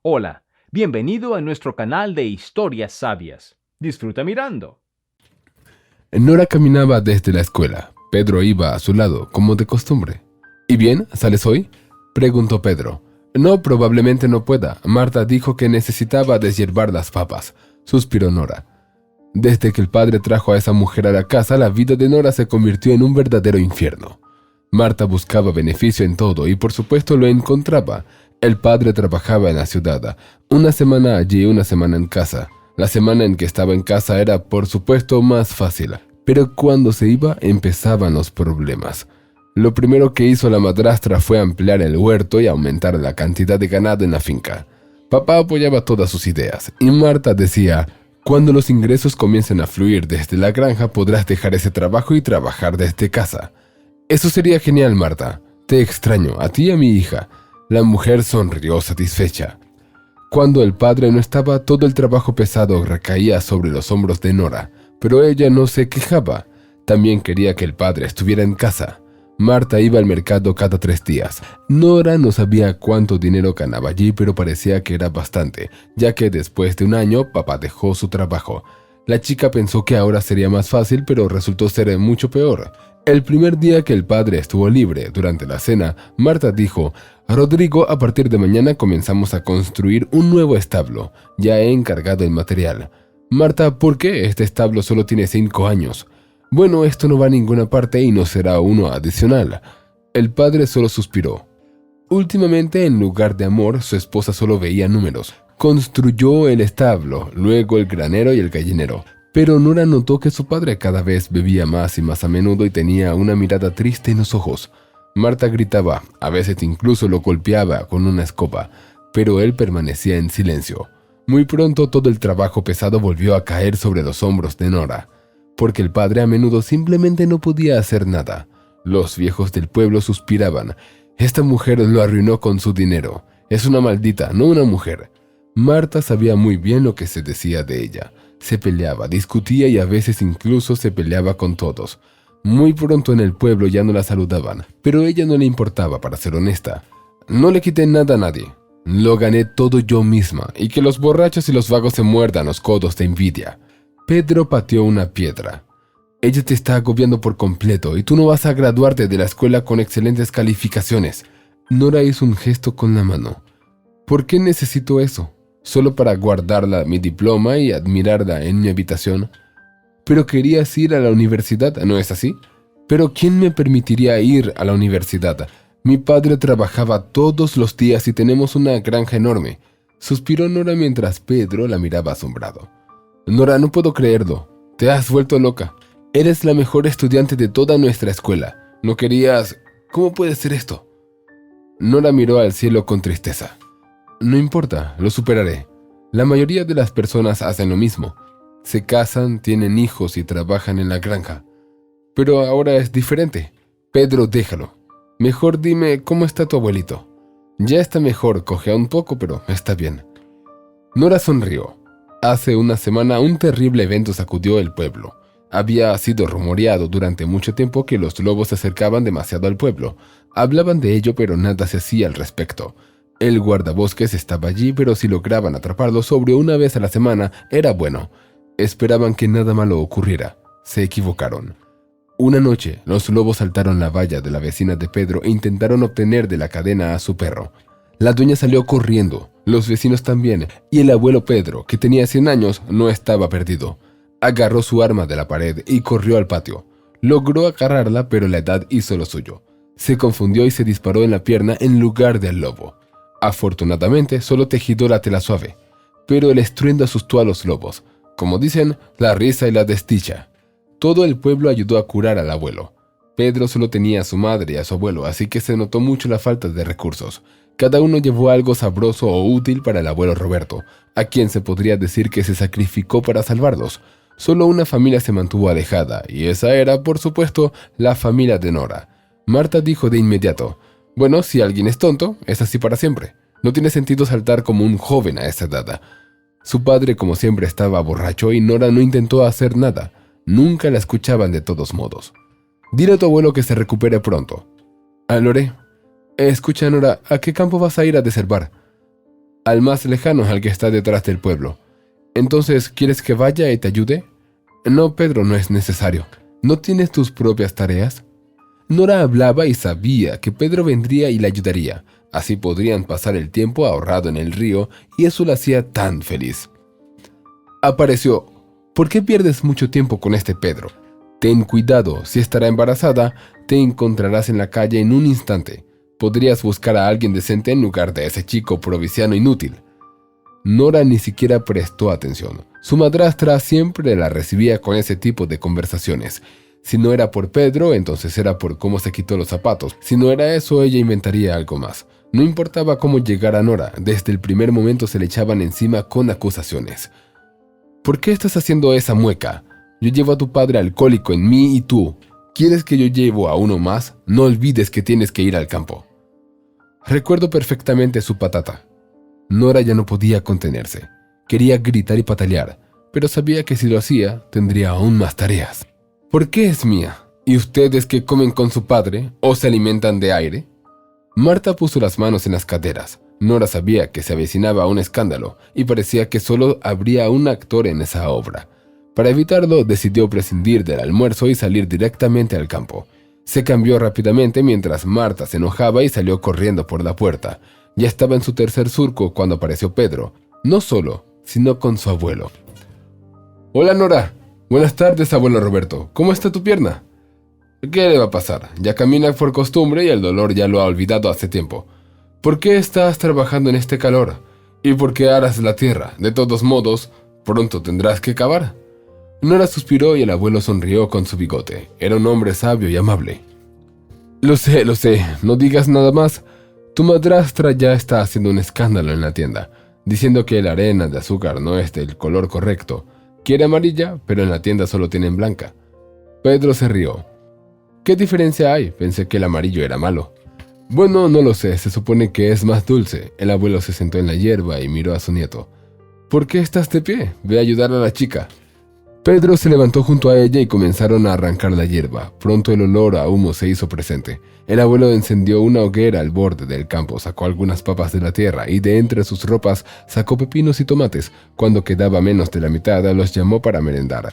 Hola, bienvenido a nuestro canal de historias sabias. Disfruta mirando. Nora caminaba desde la escuela. Pedro iba a su lado, como de costumbre. ¿Y bien? ¿Sales hoy?, preguntó Pedro. No, probablemente no pueda. Marta dijo que necesitaba deshiervar las papas, suspiró Nora. Desde que el padre trajo a esa mujer a la casa, la vida de Nora se convirtió en un verdadero infierno. Marta buscaba beneficio en todo y por supuesto lo encontraba. El padre trabajaba en la ciudad, una semana allí, una semana en casa. La semana en que estaba en casa era, por supuesto, más fácil, pero cuando se iba empezaban los problemas. Lo primero que hizo la madrastra fue ampliar el huerto y aumentar la cantidad de ganado en la finca. Papá apoyaba todas sus ideas y Marta decía: cuando los ingresos comiencen a fluir desde la granja podrás dejar ese trabajo y trabajar desde casa. Eso sería genial, Marta. Te extraño, a ti y a mi hija. La mujer sonrió satisfecha. Cuando el padre no estaba, todo el trabajo pesado recaía sobre los hombros de Nora, pero ella no se quejaba. También quería que el padre estuviera en casa. Marta iba al mercado cada 3 días. Nora no sabía cuánto dinero ganaba allí, pero parecía que era bastante, ya que después de un año papá dejó su trabajo. La chica pensó que ahora sería más fácil, pero resultó ser mucho peor. El primer día que el padre estuvo libre, durante la cena, Marta dijo: Rodrigo, a partir de mañana comenzamos a construir un nuevo establo. Ya he encargado el material. Marta, ¿por qué? Este establo solo tiene 5 años. Bueno, esto no va a ninguna parte y no será uno adicional. El padre solo suspiró. Últimamente, en lugar de amor, su esposa solo veía números. Construyó el establo, luego el granero y el gallinero. Pero Nora notó que su padre cada vez bebía más y más a menudo y tenía una mirada triste en los ojos. Marta gritaba, a veces incluso lo golpeaba con una escoba, pero él permanecía en silencio. Muy pronto todo el trabajo pesado volvió a caer sobre los hombros de Nora, porque el padre a menudo simplemente no podía hacer nada. Los viejos del pueblo suspiraban. Esta mujer lo arruinó con su dinero. Es una maldita, no una mujer. Marta sabía muy bien lo que se decía de ella. Se peleaba, discutía y a veces incluso se peleaba con todos. Muy pronto en el pueblo ya no la saludaban, pero a ella no le importaba, para ser honesta. No le quité nada a nadie. Lo gané todo yo misma, y que los borrachos y los vagos se muerdan los codos de envidia. Pedro pateó una piedra. Ella te está agobiando por completo y tú no vas a graduarte de la escuela con excelentes calificaciones. Nora hizo un gesto con la mano. ¿Por qué necesito eso? ¿Solo para guardarla mi diploma y admirarla en mi habitación? Pero querías ir a la universidad, ¿no es así? Pero ¿quién me permitiría ir a la universidad? Mi padre trabajaba todos los días y tenemos una granja enorme. Suspiró Nora mientras Pedro la miraba asombrado. Nora, no puedo creerlo. Te has vuelto loca. Eres la mejor estudiante de toda nuestra escuela. ¿No querías? ¿Cómo puede ser esto? Nora miró al cielo con tristeza. No importa, lo superaré. La mayoría de las personas hacen lo mismo. Se casan, tienen hijos y trabajan en la granja. Pero ahora es diferente. Pedro, déjalo. Mejor dime, ¿cómo está tu abuelito? Ya está mejor, cojea un poco, pero está bien. Nora sonrió. Hace una semana un terrible evento sacudió el pueblo. Había sido rumoreado durante mucho tiempo que los lobos se acercaban demasiado al pueblo. Hablaban de ello, pero nada se hacía al respecto. El guardabosques estaba allí, pero si lograban atraparlo sobre una vez a la semana, era bueno. Esperaban que nada malo ocurriera. Se equivocaron. Una noche, los lobos saltaron la valla de la vecina de Pedro e intentaron obtener de la cadena a su perro. La dueña salió corriendo, los vecinos también, y el abuelo Pedro, que tenía 100 años, no estaba perdido. Agarró su arma de la pared y corrió al patio. Logró agarrarla, pero la edad hizo lo suyo. Se confundió y se disparó en la pierna en lugar del lobo. Afortunadamente, solo tejido la tela suave, pero el estruendo asustó a los lobos. Como dicen, la risa y la desdicha. Todo el pueblo ayudó a curar al abuelo. Pedro solo tenía a su madre y a su abuelo, así que se notó mucho la falta de recursos. Cada uno llevó algo sabroso o útil para el abuelo Roberto, a quien se podría decir que se sacrificó para salvarlos. Solo una familia se mantuvo alejada, y esa era, por supuesto, la familia de Nora. Marta dijo de inmediato: bueno, si alguien es tonto, es así para siempre. No tiene sentido saltar como un joven a esa edad. Su padre, como siempre, estaba borracho y Nora no intentó hacer nada. Nunca la escuchaban de todos modos. Dile a tu abuelo que se recupere pronto. Lo haré. Escucha, Nora, ¿a qué campo vas a ir a deservar? al más lejano, al que está detrás del pueblo. Entonces, ¿quieres que vaya y te ayude? No, Pedro, no es necesario. ¿No tienes tus propias tareas? Nora hablaba y sabía que Pedro vendría y la ayudaría. Así podrían pasar el tiempo ahorrado en el río y eso la hacía tan feliz. Apareció. ¿Por qué pierdes mucho tiempo con este Pedro? Ten cuidado, si estará embarazada, te encontrarás en la calle en un instante. Podrías buscar a alguien decente en lugar de ese chico provinciano inútil. Nora ni siquiera prestó atención. Su madrastra siempre la recibía con ese tipo de conversaciones. Si no era por Pedro, entonces era por cómo se quitó los zapatos. Si no era eso, ella inventaría algo más. No importaba cómo llegara a Nora, desde el primer momento se le echaban encima con acusaciones. ¿Por qué estás haciendo esa mueca? Yo llevo a tu padre alcohólico en mí y tú. ¿Quieres que yo llevo a uno más? No olvides que tienes que ir al campo. Recuerdo perfectamente su patata. Nora ya no podía contenerse. Quería gritar y patalear, pero sabía que si lo hacía, tendría aún más tareas. ¿Por qué es mía? ¿Y ustedes que comen con su padre o se alimentan de aire? Marta puso las manos en las caderas. Nora sabía que se avecinaba un escándalo y parecía que solo habría un actor en esa obra. Para evitarlo, decidió prescindir del almuerzo y salir directamente al campo. Se cambió rápidamente mientras Marta se enojaba y salió corriendo por la puerta. Ya estaba en su tercer surco cuando apareció Pedro, no solo, sino con su abuelo. «Hola, Nora. Buenas tardes, abuelo Roberto. ¿Cómo está tu pierna?» «¿Qué le va a pasar? Ya camina por costumbre y el dolor ya lo ha olvidado hace tiempo. ¿Por qué estás trabajando en este calor? ¿Y por qué aras la tierra? De todos modos, pronto tendrás que cavar». Nora suspiró y el abuelo sonrió con su bigote. Era un hombre sabio y amable. Lo sé, no digas nada más. Tu madrastra ya está haciendo un escándalo en la tienda, diciendo que la arena de azúcar no es del color correcto. Quiere amarilla, pero en la tienda solo tienen blanca». Pedro se rió. «¿Qué diferencia hay? Pensé que el amarillo era malo». «Bueno, no lo sé, se supone que es más dulce». El abuelo se sentó en la hierba y miró a su nieto. «¿Por qué estás de pie? Ve a ayudar a la chica». Pedro se levantó junto a ella y comenzaron a arrancar la hierba. Pronto el olor a humo se hizo presente. El abuelo encendió una hoguera al borde del campo, sacó algunas papas de la tierra y de entre sus ropas sacó pepinos y tomates. Cuando quedaba menos de la mitad, los llamó para merendar.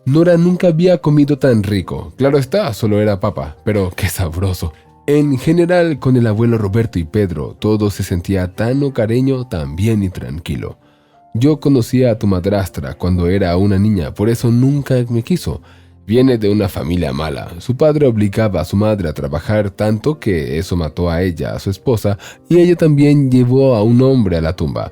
Nora nunca había comido tan rico. Claro está, solo era papa, pero qué sabroso. En general, con el abuelo Roberto y Pedro, todo se sentía tan hogareño, tan bien y tranquilo. Yo conocía a tu madrastra cuando era una niña, por eso nunca me quiso. Viene de una familia mala. Su padre obligaba a su madre a trabajar tanto que eso mató a ella, a su esposa, y ella también llevó a un hombre a la tumba.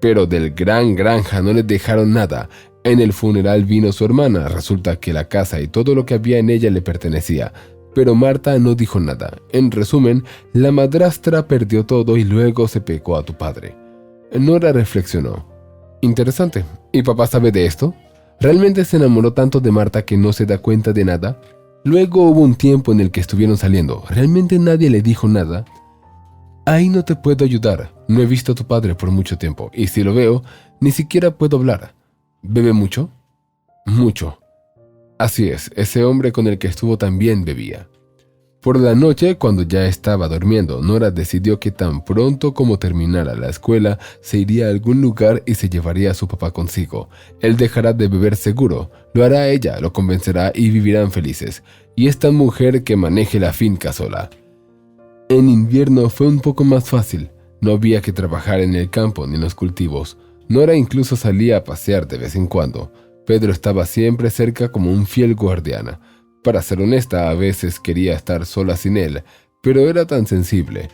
Pero del gran granja no le dejaron nada. En el funeral vino su hermana. Resulta que la casa y todo lo que había en ella le pertenecía. Pero Marta no dijo nada. En resumen, la madrastra perdió todo y luego se pegó a tu padre. Nora reflexionó. Interesante. ¿Y papá sabe de esto? ¿Realmente se enamoró tanto de Marta que no se da cuenta de nada? Luego hubo un tiempo en el que estuvieron saliendo. ¿Realmente nadie le dijo nada? Ahí no te puedo ayudar. No he visto a tu padre por mucho tiempo. Y si lo veo, ni siquiera puedo hablar. ¿Bebe mucho? Mucho. Así es, ese hombre con el que estuvo también bebía. Por la noche, cuando ya estaba durmiendo, Nora decidió que tan pronto como terminara la escuela, se iría a algún lugar y se llevaría a su papá consigo. Él dejará de beber seguro, lo hará ella, lo convencerá y vivirán felices. Y esta mujer que maneje la finca sola. En invierno fue un poco más fácil, no había que trabajar en el campo ni en los cultivos. Nora incluso salía a pasear de vez en cuando. Pedro estaba siempre cerca como un fiel guardián. Para ser honesta, a veces quería estar sola sin él, pero era tan sensible.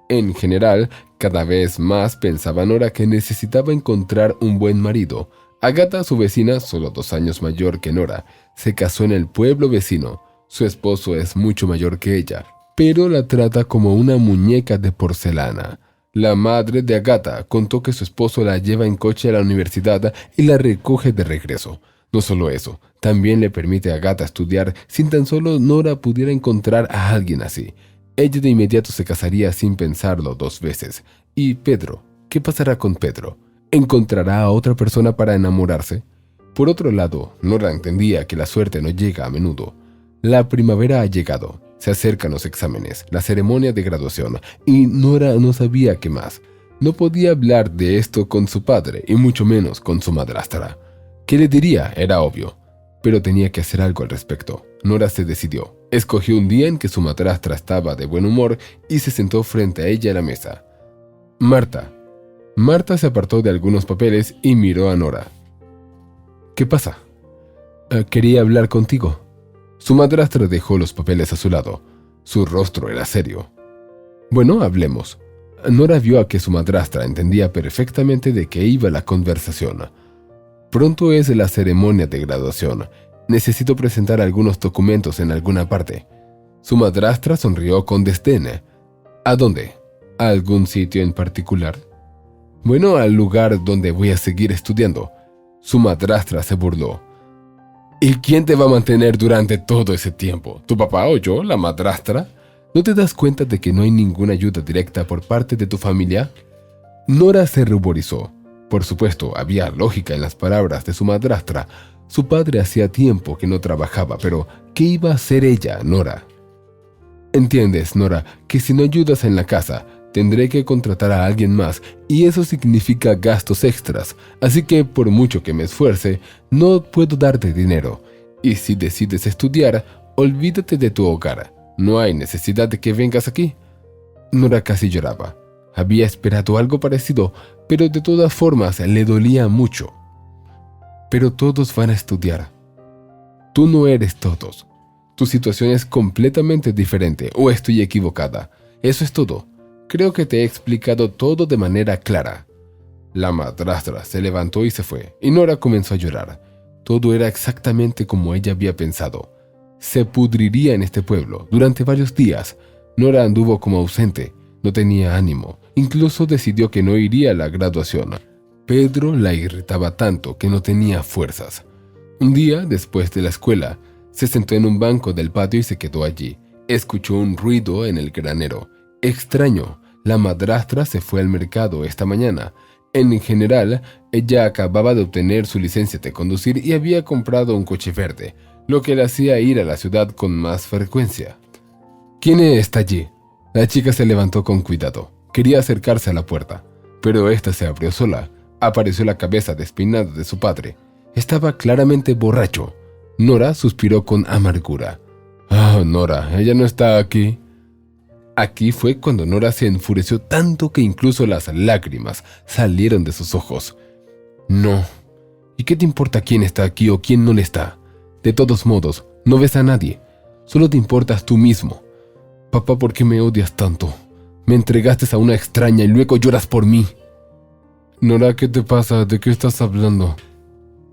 En general, cada vez más pensaba Nora que necesitaba encontrar un buen marido. Agata, su vecina, solo 2 años mayor que Nora, se casó en el pueblo vecino. Su esposo es mucho mayor que ella, pero la trata como una muñeca de porcelana. La madre de Agata contó que su esposo la lleva en coche a la universidad y la recoge de regreso. No solo eso, también le permite a Agata estudiar sin tan solo Nora pudiera encontrar a alguien así. Ella de inmediato se casaría sin pensarlo 2 veces. ¿Y Pedro? ¿Qué pasará con Pedro? ¿Encontrará a otra persona para enamorarse? Por otro lado, Nora entendía que la suerte no llega a menudo. La primavera ha llegado. Se acercan los exámenes, la ceremonia de graduación, y Nora no sabía qué más. No podía hablar de esto con su padre, y mucho menos con su madrastra. ¿Qué le diría? Era obvio. Pero tenía que hacer algo al respecto. Nora se decidió. Escogió un día en que su madrastra estaba de buen humor y se sentó frente a ella a la mesa. Marta. Marta se apartó de algunos papeles y miró a Nora. ¿Qué pasa? Quería hablar contigo. Su madrastra dejó los papeles a su lado. Su rostro era serio. Bueno, hablemos. Nora vio a que su madrastra entendía perfectamente de qué iba la conversación. Pronto es la ceremonia de graduación. Necesito presentar algunos documentos en alguna parte. Su madrastra sonrió con desdén. ¿A dónde? ¿A algún sitio en particular? Bueno, al lugar donde voy a seguir estudiando. Su madrastra se burló. ¿Y quién te va a mantener durante todo ese tiempo? ¿Tu papá o yo, la madrastra? ¿No te das cuenta de que no hay ninguna ayuda directa por parte de tu familia? Nora se ruborizó. Por supuesto, había lógica en las palabras de su madrastra. Su padre hacía tiempo que no trabajaba, pero ¿qué iba a hacer ella, Nora? Entiendes, Nora, que si no ayudas en la casa, tendré que contratar a alguien más, y eso significa gastos extras, así que por mucho que me esfuerce, no puedo darte dinero. Y si decides estudiar, olvídate de tu hogar. No hay necesidad de que vengas aquí. Nora casi lloraba. Había esperado algo parecido, pero de todas formas le dolía mucho. Pero todos van a estudiar. Tú no eres todos. Tu situación es completamente diferente, o estoy equivocada. Eso es todo. Creo que te he explicado todo de manera clara. La madrastra se levantó y se fue, y Nora comenzó a llorar. Todo era exactamente como ella había pensado. Se pudriría en este pueblo. Durante varios días, Nora anduvo como ausente. No tenía ánimo. Incluso decidió que no iría a la graduación. Pedro la irritaba tanto que no tenía fuerzas. Un día, después de la escuela, se sentó en un banco del patio y se quedó allí. Escuchó un ruido en el granero. Extraño, la madrastra se fue al mercado esta mañana. En general, ella acababa de obtener su licencia de conducir y había comprado un coche verde, lo que le hacía ir a la ciudad con más frecuencia. ¿Quién está allí? La chica se levantó con cuidado. Quería acercarse a la puerta, pero ésta se abrió sola. Apareció la cabeza despeinada de su padre. Estaba claramente borracho. Nora suspiró con amargura. «Ah, Nora, ella no está aquí». Aquí fue cuando Nora se enfureció tanto que incluso las lágrimas salieron de sus ojos. «No. ¿Y qué te importa quién está aquí o quién no le está? De todos modos, no ves a nadie. Solo te importas tú mismo. Papá, ¿por qué me odias tanto? Me entregaste a una extraña y luego lloras por mí». «Nora, ¿qué te pasa? ¿De qué estás hablando?»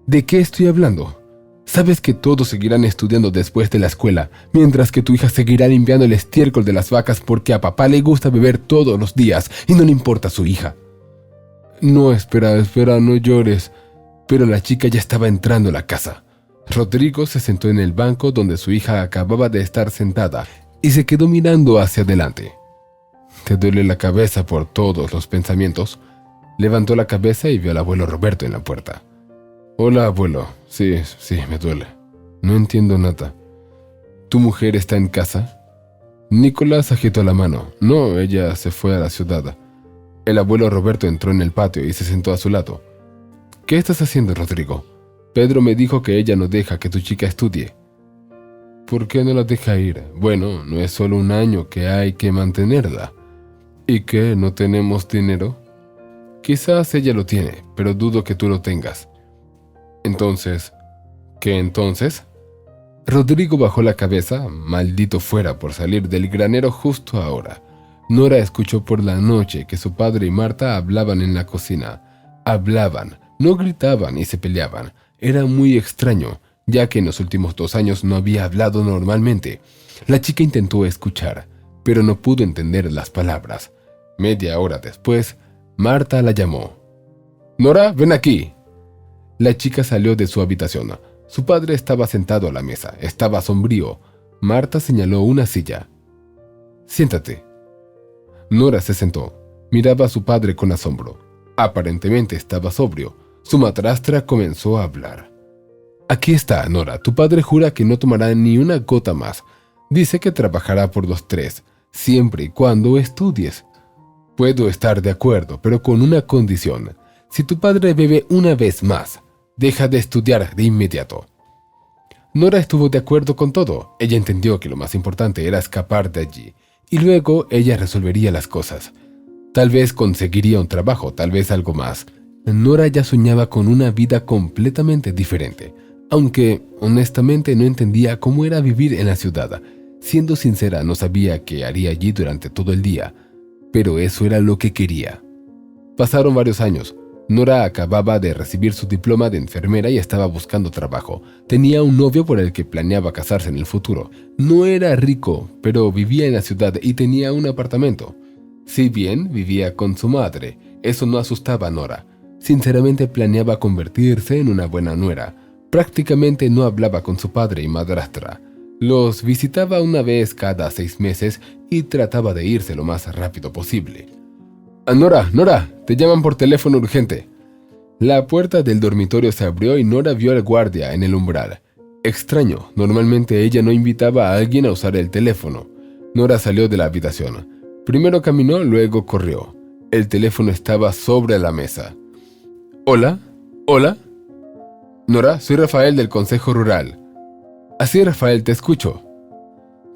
«¿De qué estoy hablando? Sabes que todos seguirán estudiando después de la escuela, mientras que tu hija seguirá limpiando el estiércol de las vacas porque a papá le gusta beber todos los días y no le importa su hija». «No, espera, no llores». Pero la chica ya estaba entrando a la casa. Rodrigo se sentó en el banco donde su hija acababa de estar sentada y se quedó mirando hacia adelante. «¿Te duele la cabeza por todos los pensamientos?» Levantó la cabeza y vio al abuelo Roberto en la puerta. «Hola, abuelo. Sí, me duele. No entiendo nada. ¿Tu mujer está en casa?» Nicolás agitó la mano. «No, ella se fue a la ciudad». El abuelo Roberto entró en el patio y se sentó a su lado. «¿Qué estás haciendo, Rodrigo? Pedro me dijo que ella no deja que tu chica estudie». «¿Por qué no la deja ir? Bueno, no es solo un año que hay que mantenerla». «¿Y qué? ¿No tenemos dinero?» «Quizás ella lo tiene, pero dudo que tú lo tengas». «Entonces, ¿qué entonces?» Rodrigo bajó la cabeza. Maldito fuera por salir del granero justo ahora. Nora escuchó por la noche que su padre y Marta hablaban en la cocina. Hablaban, no gritaban ni se peleaban. Era muy extraño, ya que en los últimos 2 años no había hablado normalmente. La chica intentó escuchar, pero no pudo entender las palabras. Media hora después, Marta la llamó. «Nora, ven aquí». La chica salió de su habitación. Su padre estaba sentado a la mesa. Estaba sombrío. Marta señaló una silla. «Siéntate». Nora se sentó. Miraba a su padre con asombro. Aparentemente estaba sobrio. Su madrastra comenzó a hablar. «Aquí está, Nora. Tu padre jura que no tomará ni una gota más. Dice que trabajará por los 3, siempre y cuando estudies». Puedo estar de acuerdo, pero con una condición. Si tu padre bebe una vez más, deja de estudiar de inmediato. Nora estuvo de acuerdo con todo. Ella entendió que lo más importante era escapar de allí, y luego ella resolvería las cosas. Tal vez conseguiría un trabajo, tal vez algo más. Nora ya soñaba con una vida completamente diferente, aunque honestamente no entendía cómo era vivir en la ciudad. Siendo sincera, no sabía qué haría allí durante todo el día, pero eso era lo que quería. Pasaron varios años. Nora acababa de recibir su diploma de enfermera y estaba buscando trabajo. Tenía un novio por el que planeaba casarse en el futuro. No era rico, pero vivía en la ciudad y tenía un apartamento. Si bien vivía con su madre, eso no asustaba a Nora. Sinceramente planeaba convertirse en una buena nuera. Prácticamente no hablaba con su padre y madrastra. Los visitaba una vez cada 6 meses y trataba de irse lo más rápido posible. Nora, te llaman por teléfono urgente. La puerta del dormitorio se abrió y Nora vio al guardia en el umbral. Extraño, normalmente ella no invitaba a alguien a usar el teléfono. Nora salió de la habitación. Primero caminó, luego corrió. El teléfono estaba sobre la mesa. ¿Hola? Nora, soy Rafael del Consejo Rural. Así, Rafael, te escucho.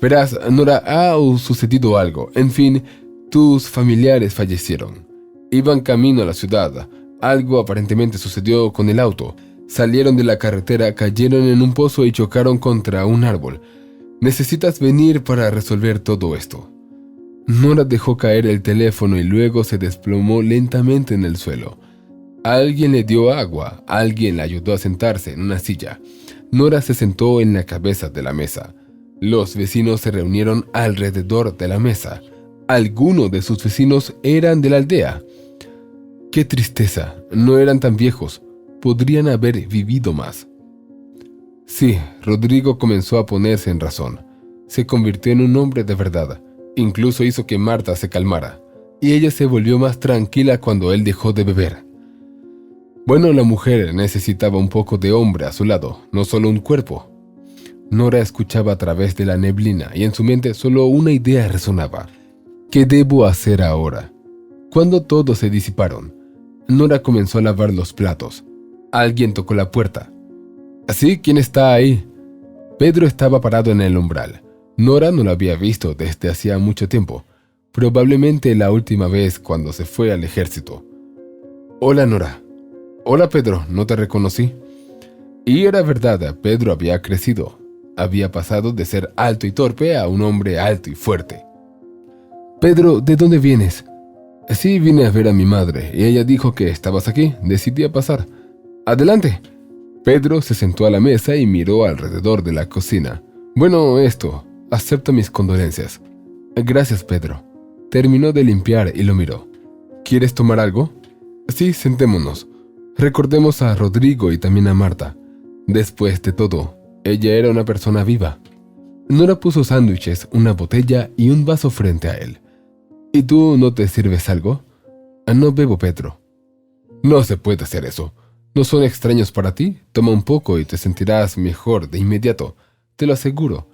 Verás, Nora, ha sucedido algo. En fin, tus familiares fallecieron. Iban camino a la ciudad. Algo aparentemente sucedió con el auto. Salieron de la carretera, cayeron en un pozo y chocaron contra un árbol. Necesitas venir para resolver todo esto. Nora dejó caer el teléfono y luego se desplomó lentamente en el suelo. Alguien le dio agua, alguien la ayudó a sentarse en una silla. Nora se sentó en la cabeza de la mesa. Los vecinos se reunieron alrededor de la mesa. Algunos de sus vecinos eran de la aldea. ¡Qué tristeza! No eran tan viejos. Podrían haber vivido más. Sí, Rodrigo comenzó a ponerse en razón. Se convirtió en un hombre de verdad. Incluso hizo que Marta se calmara. Y ella se volvió más tranquila cuando él dejó de beber. Bueno, la mujer necesitaba un poco de hombre a su lado, no solo un cuerpo. Nora escuchaba a través de la neblina y en su mente solo una idea resonaba. ¿Qué debo hacer ahora? Cuando todos se disiparon, Nora comenzó a lavar los platos. Alguien tocó la puerta. ¿Así? ¿Quién está ahí? Pedro estaba parado en el umbral. Nora no lo había visto desde hacía mucho tiempo, probablemente la última vez cuando se fue al ejército. Hola, Nora. Hola, Pedro, no te reconocí. Y era verdad, Pedro había crecido. Había pasado de ser alto y torpe a un hombre alto y fuerte. Pedro, ¿de dónde vienes? Sí, vine a ver a mi madre, y ella dijo que estabas aquí. Decidí pasar. Adelante. Pedro se sentó a la mesa y miró alrededor de la cocina. Bueno, acepto mis condolencias. Gracias, Pedro. Terminó de limpiar y lo miró. ¿Quieres tomar algo? Sí, sentémonos. Recordemos a Rodrigo y también a Marta. Después de todo, ella era una persona viva. Nora puso sándwiches, una botella y un vaso frente a él. ¿Y tú no te sirves algo? No bebo, Pedro. No se puede hacer eso. ¿No son extraños para ti? Toma un poco y te sentirás mejor de inmediato. Te lo aseguro.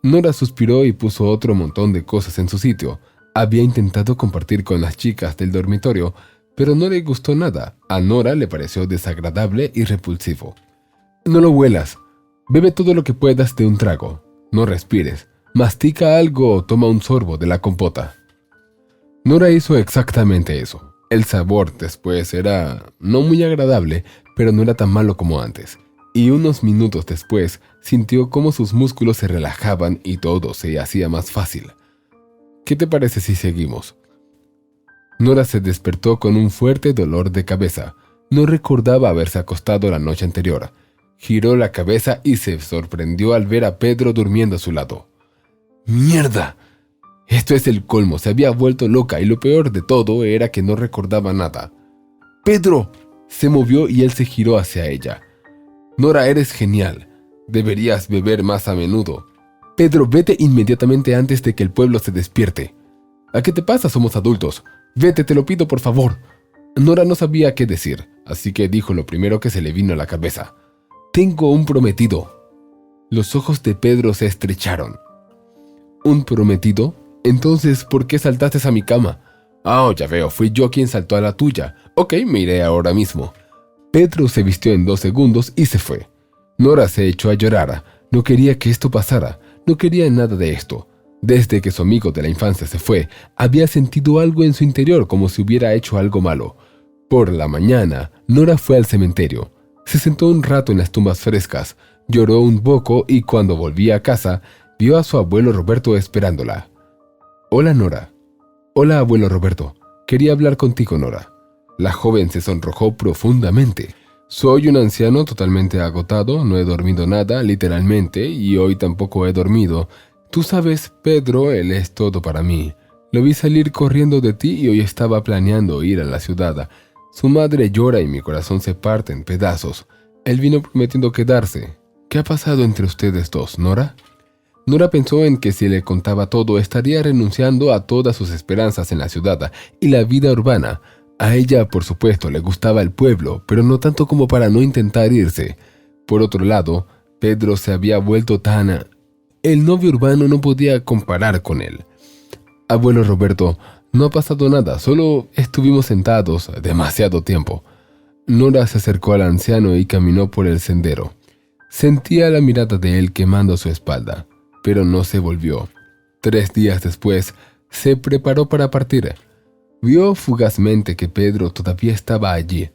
Nora suspiró y puso otro montón de cosas en su sitio. Había intentado compartir con las chicas del dormitorio, pero no le gustó nada. A Nora le pareció desagradable y repulsivo. No lo huelas. Bebe todo lo que puedas de un trago. No respires. Mastica algo o toma un sorbo de la compota. Nora hizo exactamente eso. El sabor después era no muy agradable, pero no era tan malo como antes. Y unos minutos después sintió cómo sus músculos se relajaban y todo se hacía más fácil. ¿Qué te parece si seguimos? Nora se despertó con un fuerte dolor de cabeza. No recordaba haberse acostado la noche anterior. Giró la cabeza y se sorprendió al ver a Pedro durmiendo a su lado. ¡Mierda! Esto es el colmo, se había vuelto loca y lo peor de todo era que no recordaba nada. ¡Pedro! Se movió y él se giró hacia ella. Nora, eres genial. Deberías beber más a menudo. Pedro, vete inmediatamente antes de que el pueblo se despierte. ¿A qué te pasa? Somos adultos. Vete, te lo pido, por favor. Nora no sabía qué decir, así que dijo lo primero que se le vino a la cabeza. Tengo un prometido. Los ojos de Pedro se estrecharon. ¿Un prometido? Entonces, ¿por qué saltaste a mi cama? Ah, ya veo, fui yo quien saltó a la tuya. Ok, me iré ahora mismo. Pedro se vistió en 2 segundos y se fue. Nora se echó a llorar. No quería que esto pasara. No quería nada de esto. Desde que su amigo de la infancia se fue, había sentido algo en su interior como si hubiera hecho algo malo. Por la mañana, Nora fue al cementerio. Se sentó un rato en las tumbas frescas, lloró un poco y cuando volvía a casa, vio a su abuelo Roberto esperándola. «Hola, Nora». «Hola, abuelo Roberto. Quería hablar contigo, Nora». La joven se sonrojó profundamente. «Soy un anciano totalmente agotado, no he dormido nada, literalmente, y hoy tampoco he dormido. Tú sabes, Pedro, él es todo para mí. Lo vi salir corriendo de ti y hoy estaba planeando ir a la ciudad. Su madre llora y mi corazón se parte en pedazos. Él vino prometiendo quedarse. ¿Qué ha pasado entre ustedes dos, Nora?» Nora pensó en que si le contaba todo estaría renunciando a todas sus esperanzas en la ciudad y la vida urbana. A ella, por supuesto, le gustaba el pueblo, pero no tanto como para no intentar irse. Por otro lado, Pedro se había vuelto tan... El novio urbano no podía comparar con él. «Abuelo Roberto, no ha pasado nada, solo estuvimos sentados demasiado tiempo». Nora se acercó al anciano y caminó por el sendero. Sentía la mirada de él quemando su espalda, pero no se volvió. 3 días después, se preparó para partir. Vio fugazmente que Pedro todavía estaba allí.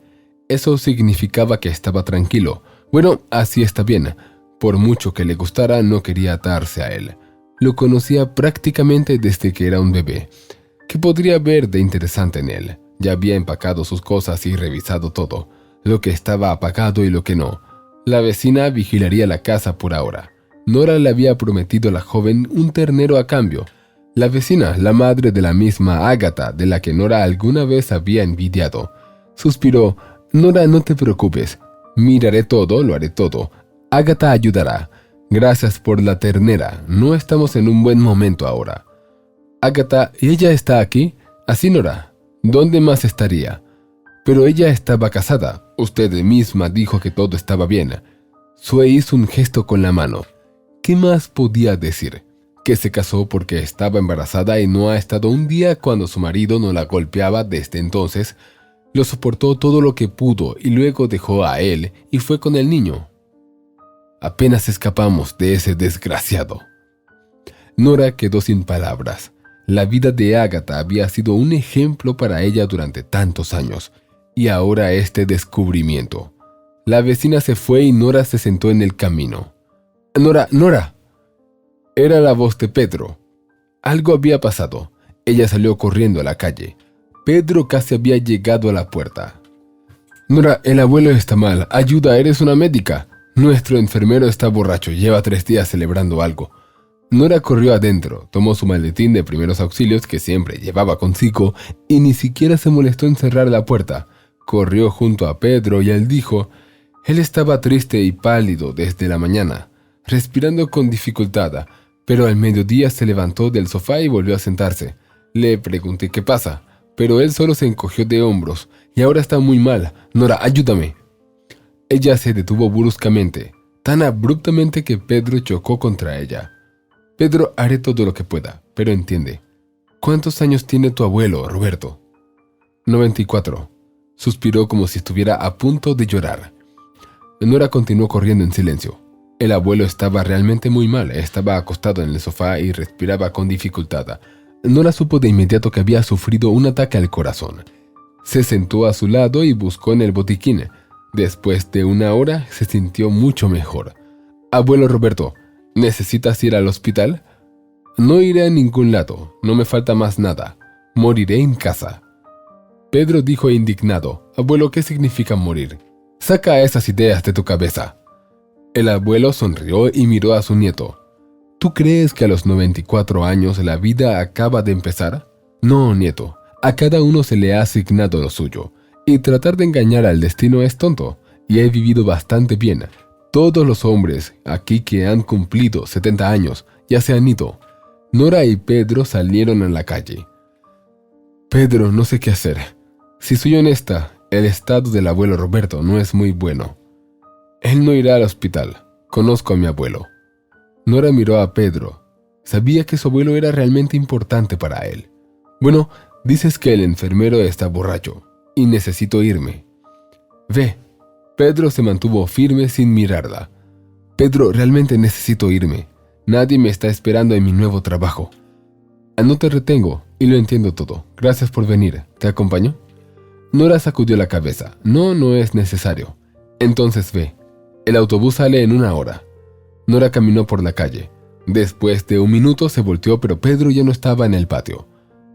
Eso significaba que estaba tranquilo. Bueno, así está bien. Por mucho que le gustara, no quería atarse a él. Lo conocía prácticamente desde que era un bebé. ¿Qué podría haber de interesante en él? Ya había empacado sus cosas y revisado todo, lo que estaba apagado y lo que no. La vecina vigilaría la casa por ahora. Nora le había prometido a la joven un ternero a cambio. La vecina, la madre de la misma Ágata, de la que Nora alguna vez había envidiado. Suspiró. «Nora, no te preocupes. Miraré todo, lo haré todo. Ágata ayudará. Gracias por la ternera. No estamos en un buen momento ahora». «Ágata, ¿y ella está aquí?» «Así, Nora. ¿Dónde más estaría?» «Pero ella estaba casada. Usted misma dijo que todo estaba bien». Sue hizo un gesto con la mano. ¿Qué más podía decir? Que se casó porque estaba embarazada y no ha estado un día cuando su marido no la golpeaba desde entonces. Lo soportó todo lo que pudo y luego dejó a él y fue con el niño. Apenas escapamos de ese desgraciado. Nora quedó sin palabras. La vida de Ágata había sido un ejemplo para ella durante tantos años, y ahora este descubrimiento. La vecina se fue y Nora se sentó en el camino. «Nora, Nora». Era la voz de Pedro. Algo había pasado. Ella salió corriendo a la calle. Pedro casi había llegado a la puerta. «Nora, el abuelo está mal. Ayuda, eres una médica. Nuestro enfermero está borracho. Lleva 3 días celebrando algo». Nora corrió adentro, tomó su maletín de primeros auxilios que siempre llevaba consigo y ni siquiera se molestó en cerrar la puerta. Corrió junto a Pedro y él dijo... Él estaba triste y pálido desde la mañana, respirando con dificultad, pero al mediodía se levantó del sofá y volvió a sentarse. Le pregunté qué pasa, pero él solo se encogió de hombros y ahora está muy mal. «Nora, ayúdame». Ella se detuvo bruscamente, tan abruptamente que Pedro chocó contra ella. «Pedro, haré todo lo que pueda, pero entiende. ¿Cuántos años tiene tu abuelo, Roberto?» 94. Suspiró como si estuviera a punto de llorar. Nora continuó corriendo en silencio. El abuelo estaba realmente muy mal, estaba acostado en el sofá y respiraba con dificultad. Nora supo de inmediato que había sufrido un ataque al corazón. Se sentó a su lado y buscó en el botiquín. Después de 1 hora se sintió mucho mejor. «Abuelo Roberto, ¿necesitas ir al hospital?» «No iré a ningún lado, no me falta más nada. Moriré en casa». Pedro dijo indignado. «Abuelo, ¿qué significa morir? Saca esas ideas de tu cabeza». El abuelo sonrió y miró a su nieto. «¿Tú crees que a los 94 años la vida acaba de empezar? No, nieto. A cada uno se le ha asignado lo suyo. Y tratar de engañar al destino es tonto. Y he vivido bastante bien. Todos los hombres aquí que han cumplido 70 años ya se han ido». Nora y Pedro salieron a la calle. «Pedro, no sé qué hacer. Si soy honesta, el estado del abuelo Roberto no es muy bueno. Él no irá al hospital. Conozco a mi abuelo». Nora miró a Pedro. Sabía que su abuelo era realmente importante para él. «Bueno, Dices que el enfermero está borracho y necesito irme. Ve. Pedro se mantuvo firme sin mirarla. Pedro, realmente necesito irme. Nadie me está esperando en mi nuevo trabajo. No te retengo y lo entiendo todo. Gracias por venir. ¿Te acompaño? Nora sacudió la cabeza. No es necesario. Entonces ve. El autobús sale en 1 hora. Nora caminó por la calle. Después de 1 minuto se volteó, pero Pedro ya no estaba en el patio.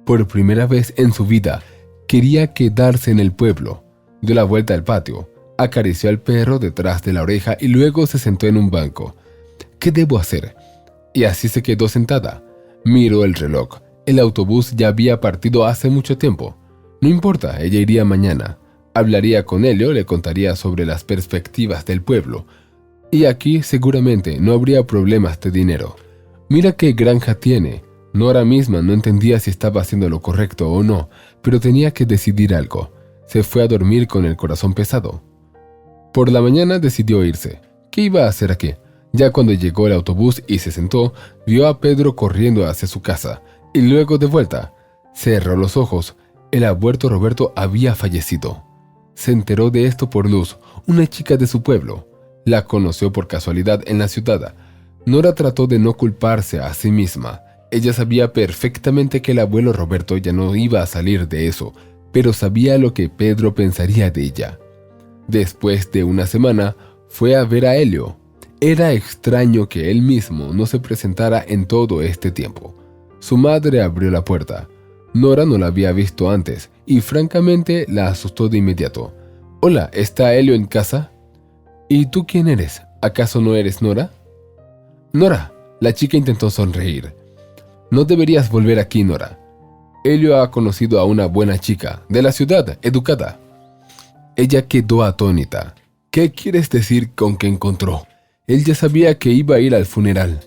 Por primera vez en su vida, quería quedarse en el pueblo. Dio la vuelta al patio, acarició al perro detrás de la oreja y luego se sentó en un banco. ¿Qué debo hacer? Y así se quedó sentada. Miró el reloj. El autobús ya había partido hace mucho tiempo. No importa, ella iría mañana. Hablaría con Elio, le contaría sobre las perspectivas del pueblo. Y aquí seguramente no habría problemas de dinero. Mira qué granja tiene. Nora misma no entendía si estaba haciendo lo correcto o no, pero tenía que decidir algo. Se fue a dormir con el corazón pesado. Por la mañana decidió irse. ¿Qué iba a hacer aquí? Ya cuando llegó el autobús y se sentó, vio a Pedro corriendo hacia su casa, y luego de vuelta. Cerró los ojos. El abuelo Roberto había fallecido. Se enteró de esto por Luz, una chica de su pueblo. La conoció por casualidad en la ciudad. Nora trató de no culparse a sí misma. Ella sabía perfectamente que el abuelo Roberto ya no iba a salir de eso, pero sabía lo que Pedro pensaría de ella. Después de 1 semana, fue a ver a Elio. Era extraño que él mismo no se presentara en todo este tiempo. Su madre abrió la puerta. Nora no la había visto antes y francamente la asustó de inmediato. «Hola, ¿está Elio en casa?» «¿Y tú quién eres? ¿Acaso no eres Nora?» «Nora», la chica intentó sonreír. «No deberías volver aquí, Nora. Elio ha conocido a una buena chica, de la ciudad, educada». Ella quedó atónita. «¿Qué quieres decir con que encontró? Él ya sabía que iba a ir al funeral».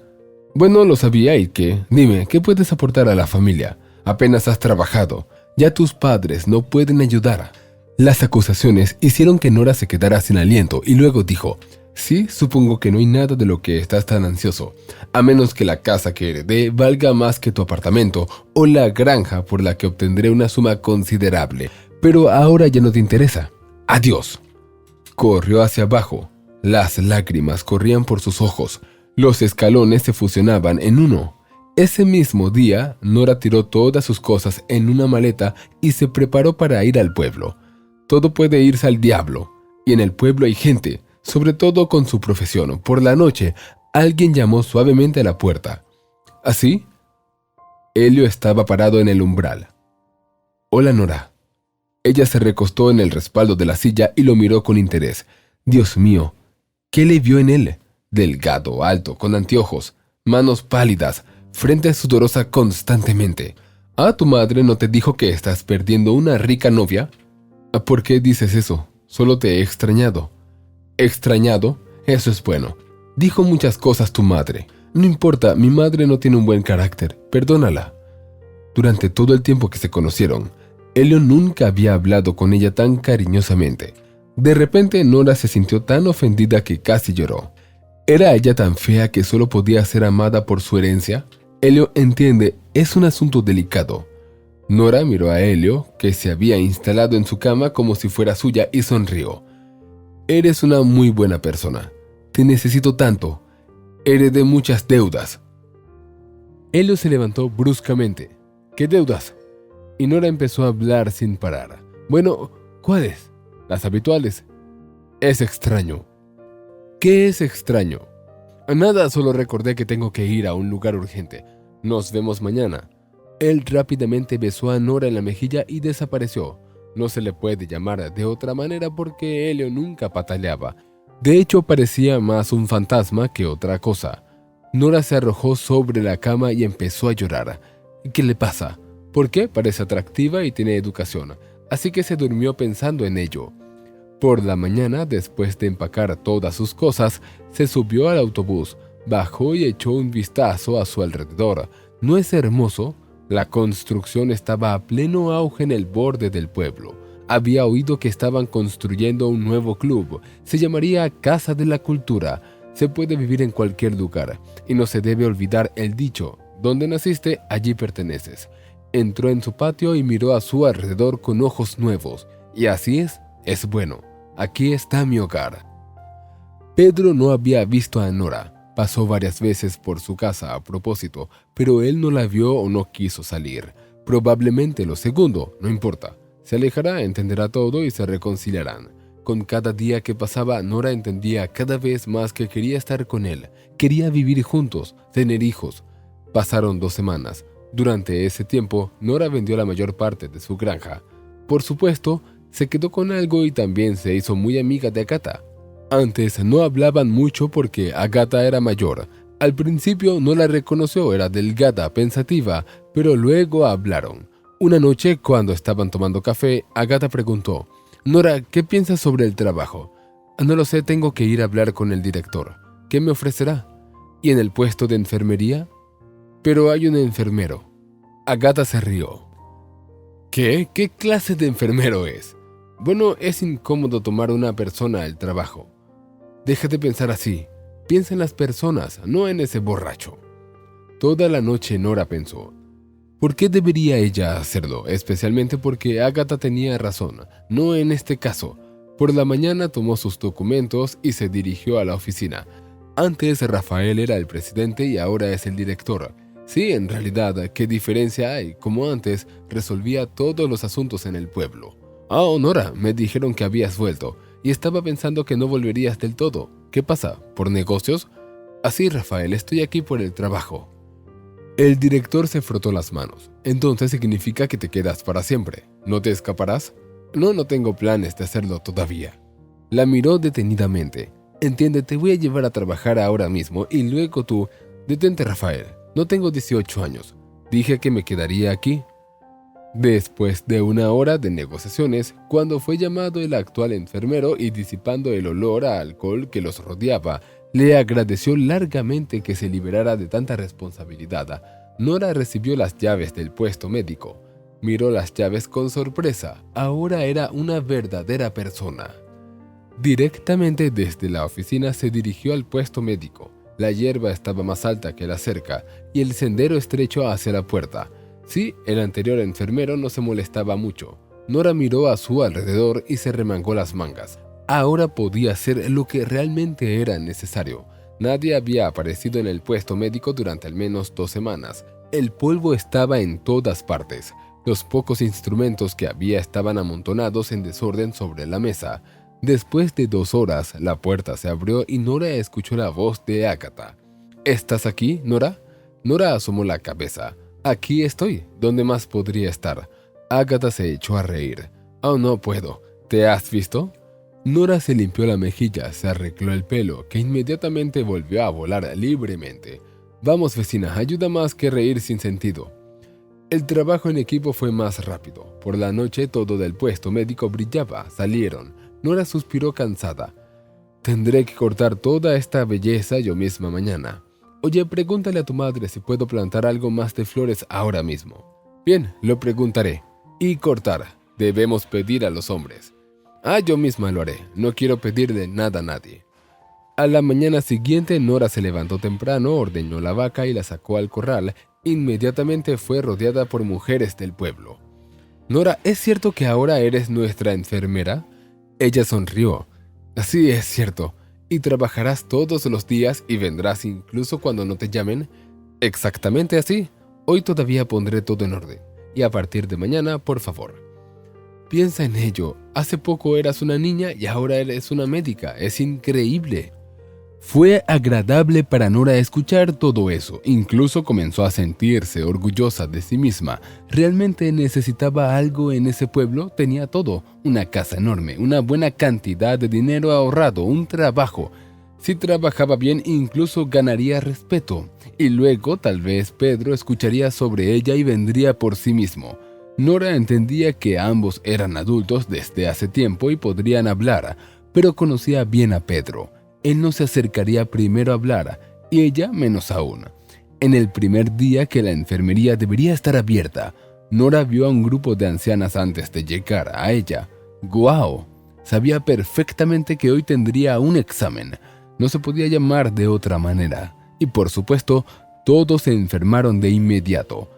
«Bueno, lo sabía y qué. Dime, ¿qué puedes aportar a la familia? Apenas has trabajado. Ya tus padres no pueden ayudar». Las acusaciones hicieron que Nora se quedara sin aliento y luego dijo: «Sí, supongo que no hay nada de lo que estás tan ansioso, a menos que la casa que heredé valga más que tu apartamento o la granja por la que obtendré una suma considerable. Pero ahora ya no te interesa. Adiós». Corrió hacia abajo. Las lágrimas corrían por sus ojos. Los escalones se fusionaban en uno. Ese mismo día, Nora tiró todas sus cosas en una maleta y se preparó para ir al pueblo. Todo puede irse al diablo, y en el pueblo hay gente, sobre todo con su profesión. Por la noche, alguien llamó suavemente a la puerta. ¿Así? Elio estaba parado en el umbral. «Hola, Nora». Ella se recostó en el respaldo de la silla y lo miró con interés. Dios mío, ¿qué le vio en él? Delgado, alto, con anteojos, manos pálidas, frente sudorosa constantemente. «¿Ah, tu madre no te dijo que estás perdiendo una rica novia?» «¿Por qué dices eso? Solo te he extrañado». «¿Extrañado? Eso es bueno. Dijo muchas cosas tu madre. No importa, mi madre no tiene un buen carácter. Perdónala». Durante todo el tiempo que se conocieron, Elio nunca había hablado con ella tan cariñosamente. De repente, Nora se sintió tan ofendida que casi lloró. ¿Era ella tan fea que solo podía ser amada por su herencia? Elio entiende, es un asunto delicado. Nora miró a Elio, que se había instalado en su cama como si fuera suya, y sonrió. «Eres una muy buena persona. Te necesito tanto. Heredé muchas deudas». Elio se levantó bruscamente. «¿Qué deudas?» Y Nora empezó a hablar sin parar. «Bueno, ¿cuáles?» «Las habituales». «Es extraño». «¿Qué es extraño?» «Nada, solo recordé que tengo que ir a un lugar urgente. Nos vemos mañana». Él rápidamente besó a Nora en la mejilla y desapareció. No se le puede llamar de otra manera porque Elio nunca pataleaba. De hecho, parecía más un fantasma que otra cosa. Nora se arrojó sobre la cama y empezó a llorar. ¿Qué le pasa? ¿Por qué? Parece atractiva y tiene educación. Así que se durmió pensando en ello. Por la mañana, después de empacar todas sus cosas, se subió al autobús, bajó y echó un vistazo a su alrededor. ¿No es hermoso? La construcción estaba a pleno auge en el borde del pueblo. Había oído que estaban construyendo un nuevo club. Se llamaría Casa de la Cultura. Se puede vivir en cualquier lugar. Y no se debe olvidar el dicho: donde naciste, allí perteneces. Entró en su patio y miró a su alrededor con ojos nuevos. Y así es bueno. Aquí está mi hogar. Pedro no había visto a Nora. Pasó varias veces por su casa a propósito, pero él no la vio o no quiso salir. Probablemente lo segundo, no importa. Se alejará, entenderá todo y se reconciliarán. Con cada día que pasaba, Nora entendía cada vez más que quería estar con él. Quería vivir juntos, tener hijos. Pasaron 2 semanas. Durante ese tiempo, Nora vendió la mayor parte de su granja. Por supuesto, se quedó con algo y también se hizo muy amiga de Agatha. Antes no hablaban mucho porque Agatha era mayor. Al principio no la reconoció, era delgada, pensativa, pero luego hablaron. Una noche, cuando estaban tomando café, Agatha preguntó: «Nora, ¿qué piensas sobre el trabajo?» «No lo sé, tengo que ir a hablar con el director. ¿Qué me ofrecerá?» «¿Y en el puesto de enfermería?» «Pero hay un enfermero». Agatha se rió. ¿Qué? ¿Qué clase de enfermero es? Bueno, es incómodo tomar una persona al trabajo. Deja de pensar así. Piensa en las personas, no en ese borracho. Toda la noche Nora pensó: ¿por qué debería ella hacerlo? Especialmente porque Agatha tenía razón, no en este caso. Por la mañana tomó sus documentos y se dirigió a la oficina. Antes Rafael era el presidente y ahora es el director. Sí, en realidad, ¿qué diferencia hay? Como antes, resolvía todos los asuntos en el pueblo. «Ah, Nora, me dijeron que habías vuelto, y estaba pensando que no volverías del todo. ¿Qué pasa? ¿Por negocios?» «Así, Rafael, estoy aquí por el trabajo». El director se frotó las manos. «Entonces significa que te quedas para siempre. ¿No te escaparás?» «No, no tengo planes de hacerlo todavía». La miró detenidamente. «Entiende, te voy a llevar a trabajar ahora mismo y luego tú...» «Detente, Rafael. No tengo 18 años. Dije que me quedaría aquí». Después de 1 hora de negociaciones, cuando fue llamado el actual enfermero y disipando el olor a alcohol que los rodeaba, le agradeció largamente que se liberara de tanta responsabilidad. Nora recibió las llaves del puesto médico. Miró las llaves con sorpresa. Ahora era una verdadera persona. Directamente desde la oficina se dirigió al puesto médico. La hierba estaba más alta que la cerca y el sendero estrecho hacia la puerta. Sí, el anterior enfermero no se molestaba mucho. Nora miró a su alrededor y se remangó las mangas. Ahora podía hacer lo que realmente era necesario. Nadie había aparecido en el puesto médico durante al menos 2 semanas. El polvo estaba en todas partes. Los pocos instrumentos que había estaban amontonados en desorden sobre la mesa. Después de 2 horas, la puerta se abrió y Nora escuchó la voz de Agatha. «¿Estás aquí, Nora?» Nora asomó la cabeza. «Aquí estoy. ¿Dónde más podría estar?» Agatha se echó a reír. «Oh, no puedo. ¿Te has visto?» Nora se limpió la mejilla, se arregló el pelo, que inmediatamente volvió a volar libremente. «Vamos, vecina, ayuda más que reír sin sentido». El trabajo en equipo fue más rápido. Por la noche todo del puesto médico brillaba. Salieron. Nora suspiró cansada. «Tendré que cortar toda esta belleza yo misma mañana. Oye, pregúntale a tu madre si puedo plantar algo más de flores ahora mismo». «Bien, lo preguntaré». «Y cortar. Debemos pedir a los hombres». «Ah, yo misma lo haré. No quiero pedirle nada a nadie». A la mañana siguiente, Nora se levantó temprano, ordeñó la vaca y la sacó al corral. Inmediatamente fue rodeada por mujeres del pueblo. «Nora, ¿es cierto que ahora eres nuestra enfermera?» Ella sonrió. «Sí, es cierto. ¿Y trabajarás todos los días y vendrás incluso cuando no te llamen?» «Exactamente así. Hoy todavía pondré todo en orden. Y a partir de mañana, por favor». «Piensa en ello. Hace poco eras una niña y ahora eres una médica. Es increíble». Fue agradable para Nora escuchar todo eso. Incluso comenzó a sentirse orgullosa de sí misma. Realmente necesitaba algo en ese pueblo. Tenía todo: una casa enorme, una buena cantidad de dinero ahorrado, un trabajo. Si trabajaba bien, incluso ganaría respeto. Y luego, tal vez, Pedro escucharía sobre ella y vendría por sí mismo. Nora entendía que ambos eran adultos desde hace tiempo y podrían hablar, pero conocía bien a Pedro. Él no se acercaría primero a hablar, y ella menos aún. En el primer día que la enfermería debería estar abierta, Nora vio a un grupo de ancianas antes de llegar a ella. ¡Guau! Sabía perfectamente que hoy tendría un examen. No se podía llamar de otra manera. Y por supuesto, todos se enfermaron de inmediato.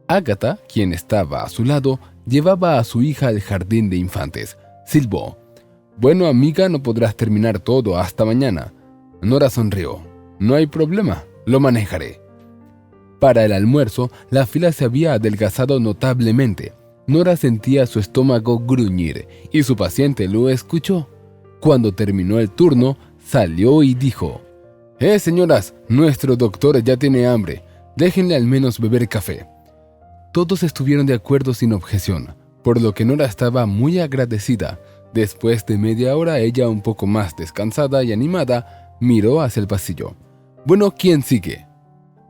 Ágata, quien estaba a su lado, llevaba a su hija al jardín de infantes. Silbó: «Bueno, amiga, no podrás terminar todo hasta mañana». Nora sonrió. «No hay problema, lo manejaré». Para el almuerzo, la fila se había adelgazado notablemente. Nora sentía su estómago gruñir y su paciente lo escuchó. Cuando terminó el turno, salió y dijo: señoras, nuestro doctor ya tiene hambre. Déjenle al menos beber café». Todos estuvieron de acuerdo sin objeción, por lo que Nora estaba muy agradecida. Después de media hora, ella, un poco más descansada y animada, miró hacia el pasillo. «Bueno, ¿quién sigue?».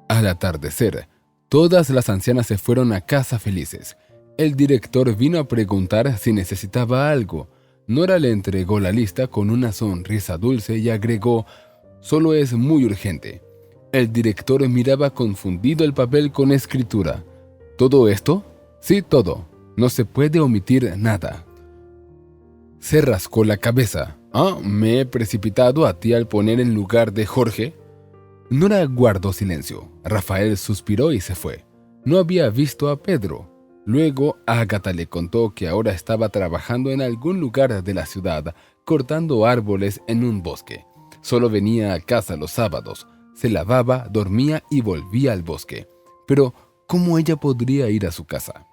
Al atardecer, todas las ancianas se fueron a casa felices. El director vino a preguntar si necesitaba algo. Nora le entregó la lista con una sonrisa dulce y agregó: «Solo es muy urgente». El director miraba confundido el papel con escritura. «¿Todo esto?». «Sí, todo. No se puede omitir nada». Se rascó la cabeza. «¿Me he precipitado a ti al poner en lugar de Jorge?». Nora guardó silencio. Rafael suspiró y se fue. No había visto a Pedro. Luego, Ágata le contó que ahora estaba trabajando en algún lugar de la ciudad, cortando árboles en un bosque. Solo venía a casa los sábados. Se lavaba, dormía y volvía al bosque. Pero, ¿cómo ella podría ir a su casa?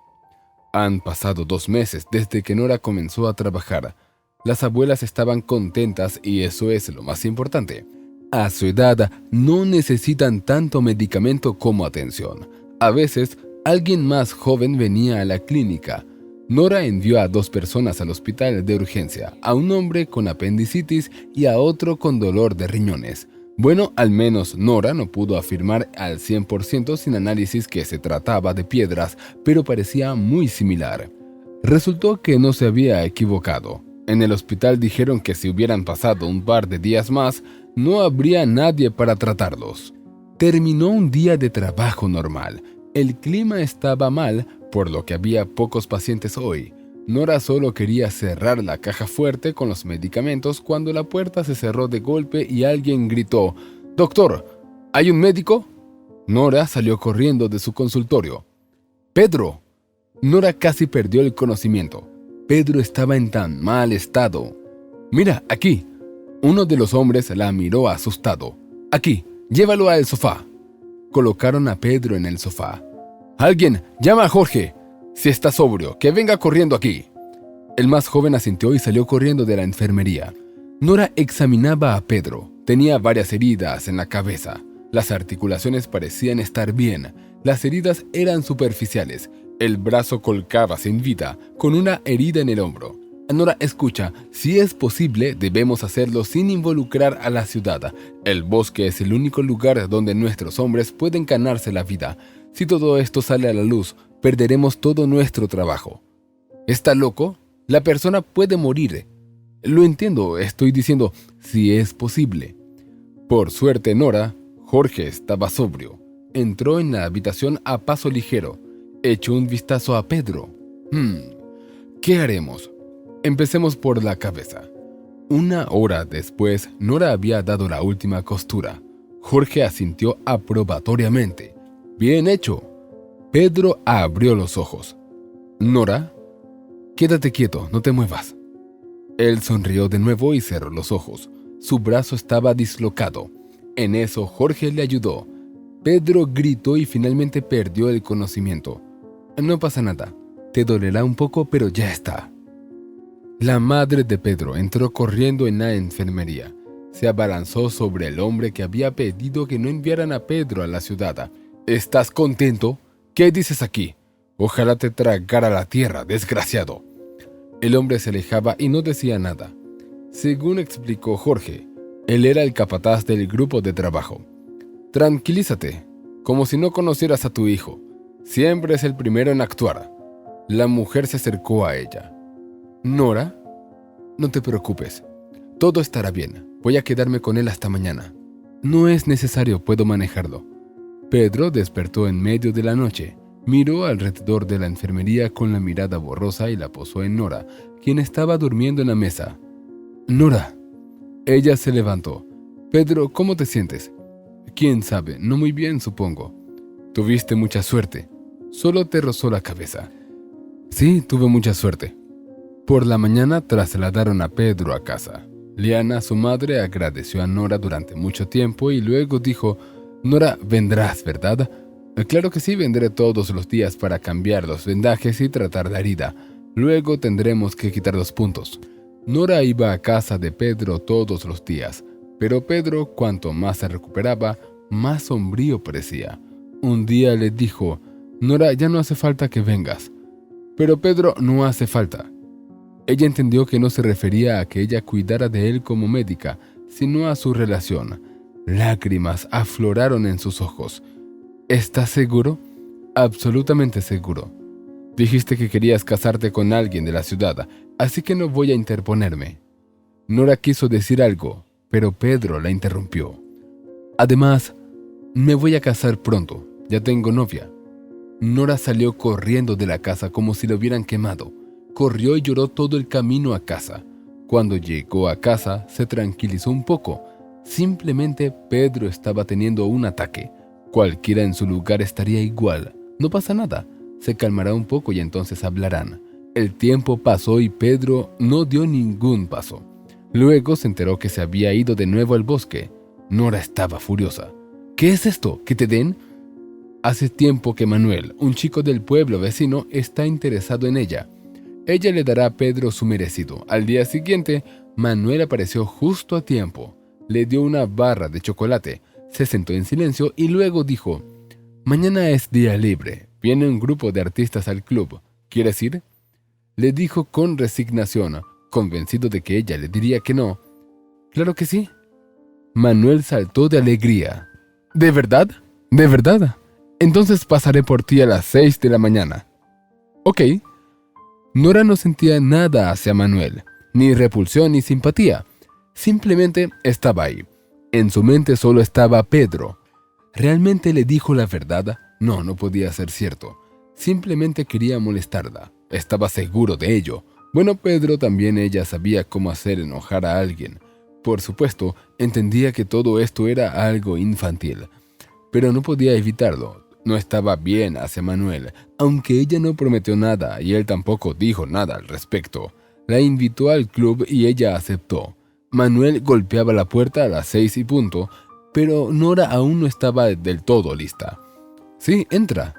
Han pasado 2 meses desde que Nora comenzó a trabajar. Las abuelas estaban contentas y eso es lo más importante. A su edad no necesitan tanto medicamento como atención. A veces, alguien más joven venía a la clínica. Nora envió a 2 personas al hospital de urgencia, a un hombre con apendicitis y a otro con dolor de riñones. Bueno, al menos Nora no pudo afirmar al 100% sin análisis que se trataba de piedras, pero parecía muy similar. Resultó que no se había equivocado. En el hospital dijeron que si hubieran pasado un par de días más, no habría nadie para tratarlos. Terminó un día de trabajo normal. El clima estaba mal, por lo que había pocos pacientes hoy. Nora solo quería cerrar la caja fuerte con los medicamentos cuando la puerta se cerró de golpe y alguien gritó: «¡Doctor! ¿Hay un médico?». Nora salió corriendo de su consultorio. «¡Pedro!». Nora casi perdió el conocimiento. Pedro estaba en tan mal estado. «Mira, aquí». Uno de los hombres la miró asustado. «Aquí, llévalo al sofá». Colocaron a Pedro en el sofá. «Alguien, llama a Jorge. Si está sobrio, que venga corriendo aquí». El más joven asintió y salió corriendo de la enfermería. Nora examinaba a Pedro. Tenía varias heridas en la cabeza. Las articulaciones parecían estar bien. Las heridas eran superficiales. El brazo colgaba sin vida, con una herida en el hombro. «Nora, escucha, si es posible, debemos hacerlo sin involucrar a la ciudad. El bosque es el único lugar donde nuestros hombres pueden ganarse la vida. Si todo esto sale a la luz, perderemos todo nuestro trabajo». «¿Está loco? La persona puede morir». «Lo entiendo, estoy diciendo, si es posible». Por suerte, Nora, Jorge estaba sobrio. Entró en la habitación a paso ligero. Echó un vistazo a Pedro. ¿Qué haremos? Empecemos por la cabeza. 1 hora después, Nora había dado la última costura. Jorge asintió aprobatoriamente. «Bien hecho». Pedro abrió los ojos. «Nora, quédate quieto, no te muevas». Él sonrió de nuevo y cerró los ojos. Su brazo estaba dislocado. En eso, Jorge le ayudó. Pedro gritó y finalmente perdió el conocimiento. «No pasa nada. Te dolerá un poco, pero ya está». La madre de Pedro entró corriendo en la enfermería. Se abalanzó sobre el hombre que había pedido que no enviaran a Pedro a la ciudad. «¿Estás contento? ¿Qué dices aquí? Ojalá te tragara la tierra, desgraciado». El hombre se alejaba y no decía nada. Según explicó Jorge, él era el capataz del grupo de trabajo. «Tranquilízate, como si no conocieras a tu hijo. Siempre es el primero en actuar». La mujer se acercó a ella. «Nora, no te preocupes. Todo estará bien. Voy a quedarme con él hasta mañana». «No es necesario, puedo manejarlo». Pedro despertó en medio de la noche. Miró alrededor de la enfermería con la mirada borrosa y la posó en Nora, quien estaba durmiendo en la mesa. «Nora». Ella se levantó. «Pedro, ¿cómo te sientes?». «Quién sabe, no muy bien, supongo». «Tuviste mucha suerte». Solo te rozó la cabeza. Sí, tuve mucha suerte. Por la mañana trasladaron a Pedro a casa. Liana, su madre, agradeció a Nora durante mucho tiempo y luego dijo: «Nora, vendrás, ¿verdad?» «Claro que sí, vendré todos los días para cambiar los vendajes y tratar la herida. Luego tendremos que quitar los puntos». Nora iba a casa de Pedro todos los días, pero Pedro, cuanto más se recuperaba, más sombrío parecía. Un día le dijo: «Nora, ya no hace falta que vengas». Pero Pedro: «No hace falta». Ella entendió que no se refería a que ella cuidara de él como médica, sino a su relación. Lágrimas afloraron en sus ojos. «¿Estás seguro?» «Absolutamente seguro. Dijiste que querías casarte con alguien de la ciudad, así que no voy a interponerme». Nora quiso decir algo, pero Pedro la interrumpió. «Además, me voy a casar pronto. Ya tengo novia». Nora salió corriendo de la casa como si la hubieran quemado. Corrió y lloró todo el camino a casa. Cuando llegó a casa, se tranquilizó un poco. Simplemente Pedro estaba teniendo un ataque. Cualquiera en su lugar estaría igual. No pasa nada. Se calmará un poco y entonces hablarán. El tiempo pasó y Pedro no dio ningún paso. Luego se enteró que se había ido de nuevo al bosque. Nora estaba furiosa. «¿Qué es esto? ¿Que te den?» Hace tiempo que Manuel, un chico del pueblo vecino, está interesado en ella. Ella le dará a Pedro su merecido. Al día siguiente, Manuel apareció justo a tiempo. Le dio una barra de chocolate, se sentó en silencio y luego dijo: «Mañana es día libre. Viene un grupo de artistas al club. ¿Quieres ir?». Le dijo con resignación, convencido de que ella le diría que no. «Claro que sí». Manuel saltó de alegría. «¿De verdad? ¿De verdad? Entonces pasaré por ti a las 6 de la mañana». «Ok». Nora no sentía nada hacia Manuel, ni repulsión ni simpatía. Simplemente estaba ahí. En su mente solo estaba Pedro. ¿Realmente le dijo la verdad? No, no podía ser cierto. Simplemente quería molestarla. Estaba seguro de ello. Bueno, Pedro también, ella sabía cómo hacer enojar a alguien. Por supuesto, entendía que todo esto era algo infantil, pero no podía evitarlo. No estaba bien hacia Manuel, aunque ella no prometió nada y él tampoco dijo nada al respecto. La invitó al club y ella aceptó. Manuel golpeaba la puerta a las 6 y punto, pero Nora aún no estaba del todo lista. «Sí, entra».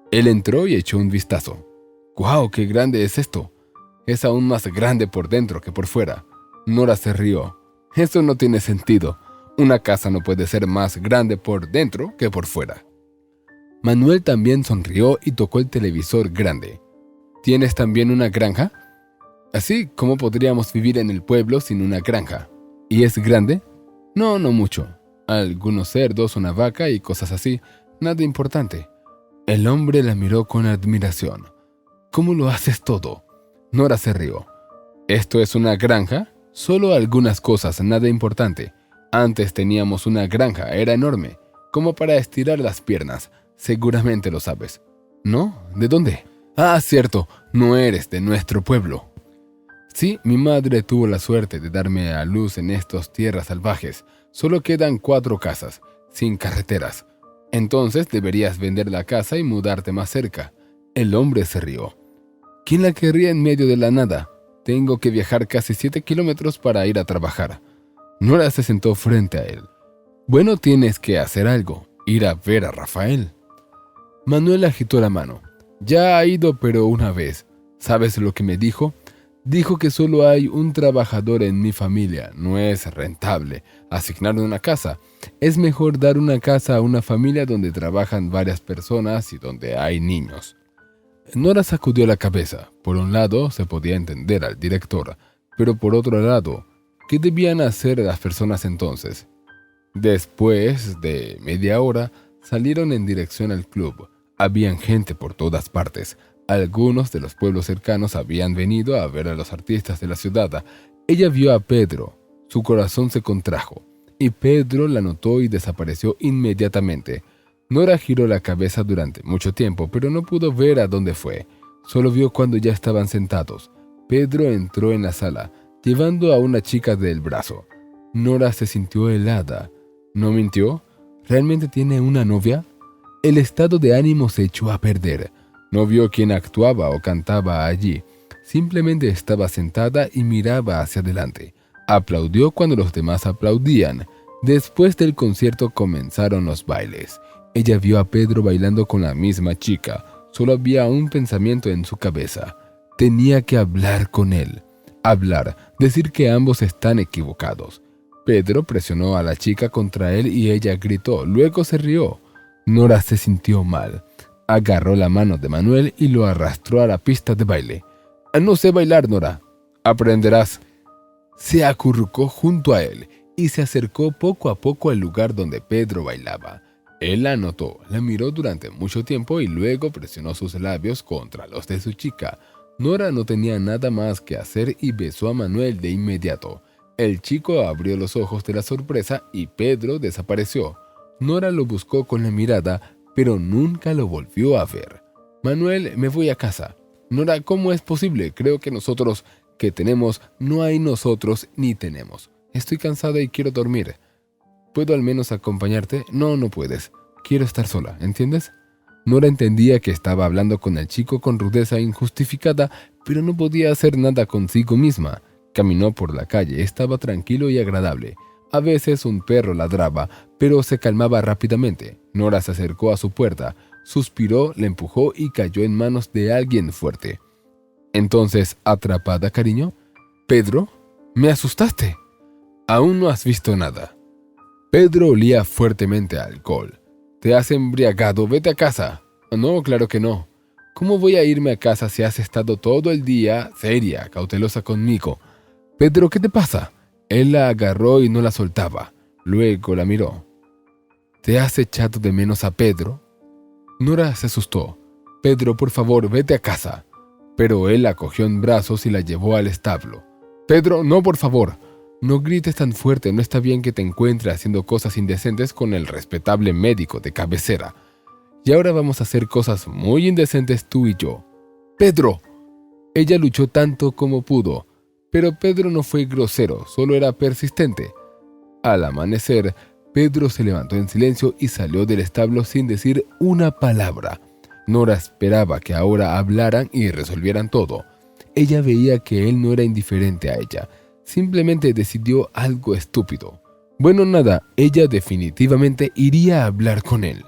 Él entró y echó un vistazo. «¡Guau, qué grande es esto! Es aún más grande por dentro que por fuera». Nora se rió. «Eso no tiene sentido. Una casa no puede ser más grande por dentro que por fuera». Manuel también sonrió y tocó el televisor grande. «¿Tienes también una granja?». «Así, ¿cómo podríamos vivir en el pueblo sin una granja?». «¿Y es grande?». «No, no mucho. Algunos cerdos, una vaca y cosas así. Nada importante». El hombre la miró con admiración. «¿Cómo lo haces todo?». Nora se rió. «¿Esto es una granja?». «Solo algunas cosas, nada importante. Antes teníamos una granja, era enorme, como para estirar las piernas. Seguramente lo sabes». «¿No? ¿De dónde?». «Ah, cierto, no eres de nuestro pueblo». «Sí, mi madre tuvo la suerte de darme a luz en estas tierras salvajes. Solo quedan 4 casas, sin carreteras. Entonces deberías vender la casa y mudarte más cerca». El hombre se rió. «¿Quién la querría en medio de la nada? Tengo que viajar casi 7 kilómetros para ir a trabajar». Nora se sentó frente a él. «Bueno, tienes que hacer algo, ir a ver a Rafael». Manuel agitó la mano. «Ya ha ido, pero una vez. ¿Sabes lo que me dijo? Dijo que solo hay un trabajador en mi familia. No es rentable asignarle una casa. Es mejor dar una casa a una familia donde trabajan varias personas y donde hay niños». Nora sacudió la cabeza. Por un lado, se podía entender al director, pero por otro lado, ¿qué debían hacer las personas entonces? Después de media hora, salieron en dirección al club. Habían gente por todas partes. Algunos de los pueblos cercanos habían venido a ver a los artistas de la ciudad. Ella vio a Pedro. Su corazón se contrajo, y Pedro la notó y desapareció inmediatamente. Nora giró la cabeza durante mucho tiempo, pero no pudo ver a dónde fue. Solo vio cuando ya estaban sentados. Pedro entró en la sala, llevando a una chica del brazo. Nora se sintió helada. ¿No mintió? ¿Realmente tiene una novia? El estado de ánimo se echó a perder. No vio quién actuaba o cantaba allí. Simplemente estaba sentada y miraba hacia adelante. Aplaudió cuando los demás aplaudían. Después del concierto comenzaron los bailes. Ella vio a Pedro bailando con la misma chica. Solo había un pensamiento en su cabeza. Tenía que hablar con él. Hablar, decir que ambos están equivocados. Pedro presionó a la chica contra él y ella gritó. Luego se rió. Nora se sintió mal. Agarró la mano de Manuel y lo arrastró a la pista de baile. «No sé bailar, Nora. Aprenderás». Se acurrucó junto a él y se acercó poco a poco al lugar donde Pedro bailaba. Él la notó, la miró durante mucho tiempo y luego presionó sus labios contra los de su chica. Nora no tenía nada más que hacer y besó a Manuel de inmediato. El chico abrió los ojos de la sorpresa y Pedro desapareció. Nora lo buscó con la mirada, pero nunca lo volvió a ver. «Manuel, me voy a casa». «Nora, ¿cómo es posible? Creo que nosotros que tenemos, no hay nosotros ni tenemos. Estoy cansada y quiero dormir. ¿Puedo al menos acompañarte?» «No, no puedes. Quiero estar sola, ¿entiendes?» Nora entendía que estaba hablando con el chico con rudeza injustificada, pero no podía hacer nada consigo misma. Caminó por la calle, estaba tranquilo y agradable. A veces un perro ladraba, pero se calmaba rápidamente. Nora se acercó a su puerta, suspiró, la empujó y cayó en manos de alguien fuerte. Entonces, atrapada, cariño. «Pedro, me asustaste». «Aún no has visto nada». Pedro olía fuertemente a alcohol. «¿Te has embriagado? Vete a casa». «No, claro que no». «¿Cómo voy a irme a casa si has estado todo el día seria, cautelosa conmigo?» «Pedro, ¿qué te pasa?» Él la agarró y no la soltaba. Luego la miró. «¿Te has echado de menos a Pedro?» Nora se asustó. «Pedro, por favor, vete a casa». Pero él la cogió en brazos y la llevó al establo. «Pedro, no, por favor. No grites tan fuerte, no está bien que te encuentres haciendo cosas indecentes con el respetable médico de cabecera. Y ahora vamos a hacer cosas muy indecentes tú y yo». «¡Pedro!». Ella luchó tanto como pudo, pero Pedro no fue grosero, solo era persistente. Al amanecer, Pedro se levantó en silencio y salió del establo sin decir una palabra. Nora esperaba que ahora hablaran y resolvieran todo. Ella veía que él no era indiferente a ella. Simplemente decidió algo estúpido. Bueno, nada, ella definitivamente iría a hablar con él.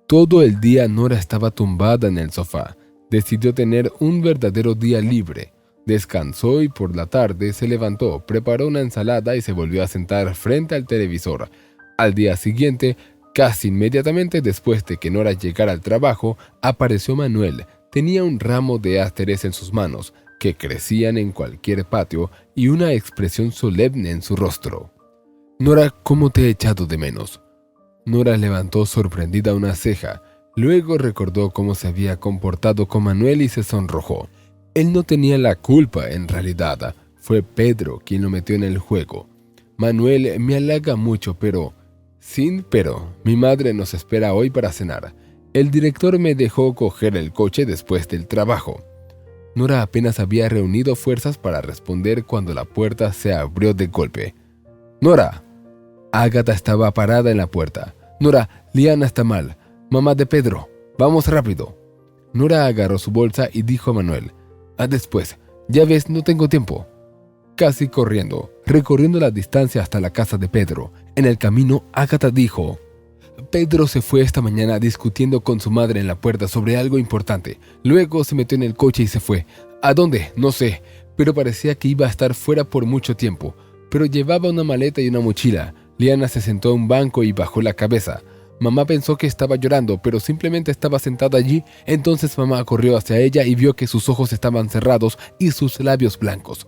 Todo el día Nora estaba tumbada en el sofá. Decidió tener un verdadero día libre. Descansó y por la tarde se levantó, preparó una ensalada y se volvió a sentar frente al televisor. Al día siguiente, casi inmediatamente después de que Nora llegara al trabajo, apareció Manuel. Tenía un ramo de ásteres en sus manos, que crecían en cualquier patio, y una expresión solemne en su rostro. «Nora, ¿cómo te he echado de menos?». Nora levantó sorprendida una ceja. Luego recordó cómo se había comportado con Manuel y se sonrojó. Él no tenía la culpa en realidad. Fue Pedro quien lo metió en el juego. «Manuel me halaga mucho, pero...». «Sin pero. Mi madre nos espera hoy para cenar. El director me dejó coger el coche después del trabajo». Nora apenas había reunido fuerzas para responder cuando la puerta se abrió de golpe. «¡Nora!». Ágata estaba parada en la puerta. «Nora, Liana está mal. Mamá de Pedro. Vamos rápido». Nora agarró su bolsa y dijo a Manuel: «Después. Ya ves, no tengo tiempo». Casi corriendo, recorriendo la distancia hasta la casa de Pedro. En el camino, Ágata dijo: «Pedro se fue esta mañana discutiendo con su madre en la puerta sobre algo importante. Luego se metió en el coche y se fue. ¿A dónde? No sé, pero parecía que iba a estar fuera por mucho tiempo. Pero llevaba una maleta y una mochila». Liana se sentó en un banco y bajó la cabeza. Mamá pensó que estaba llorando, pero simplemente estaba sentada allí. Entonces mamá corrió hacia ella y vio que sus ojos estaban cerrados y sus labios blancos.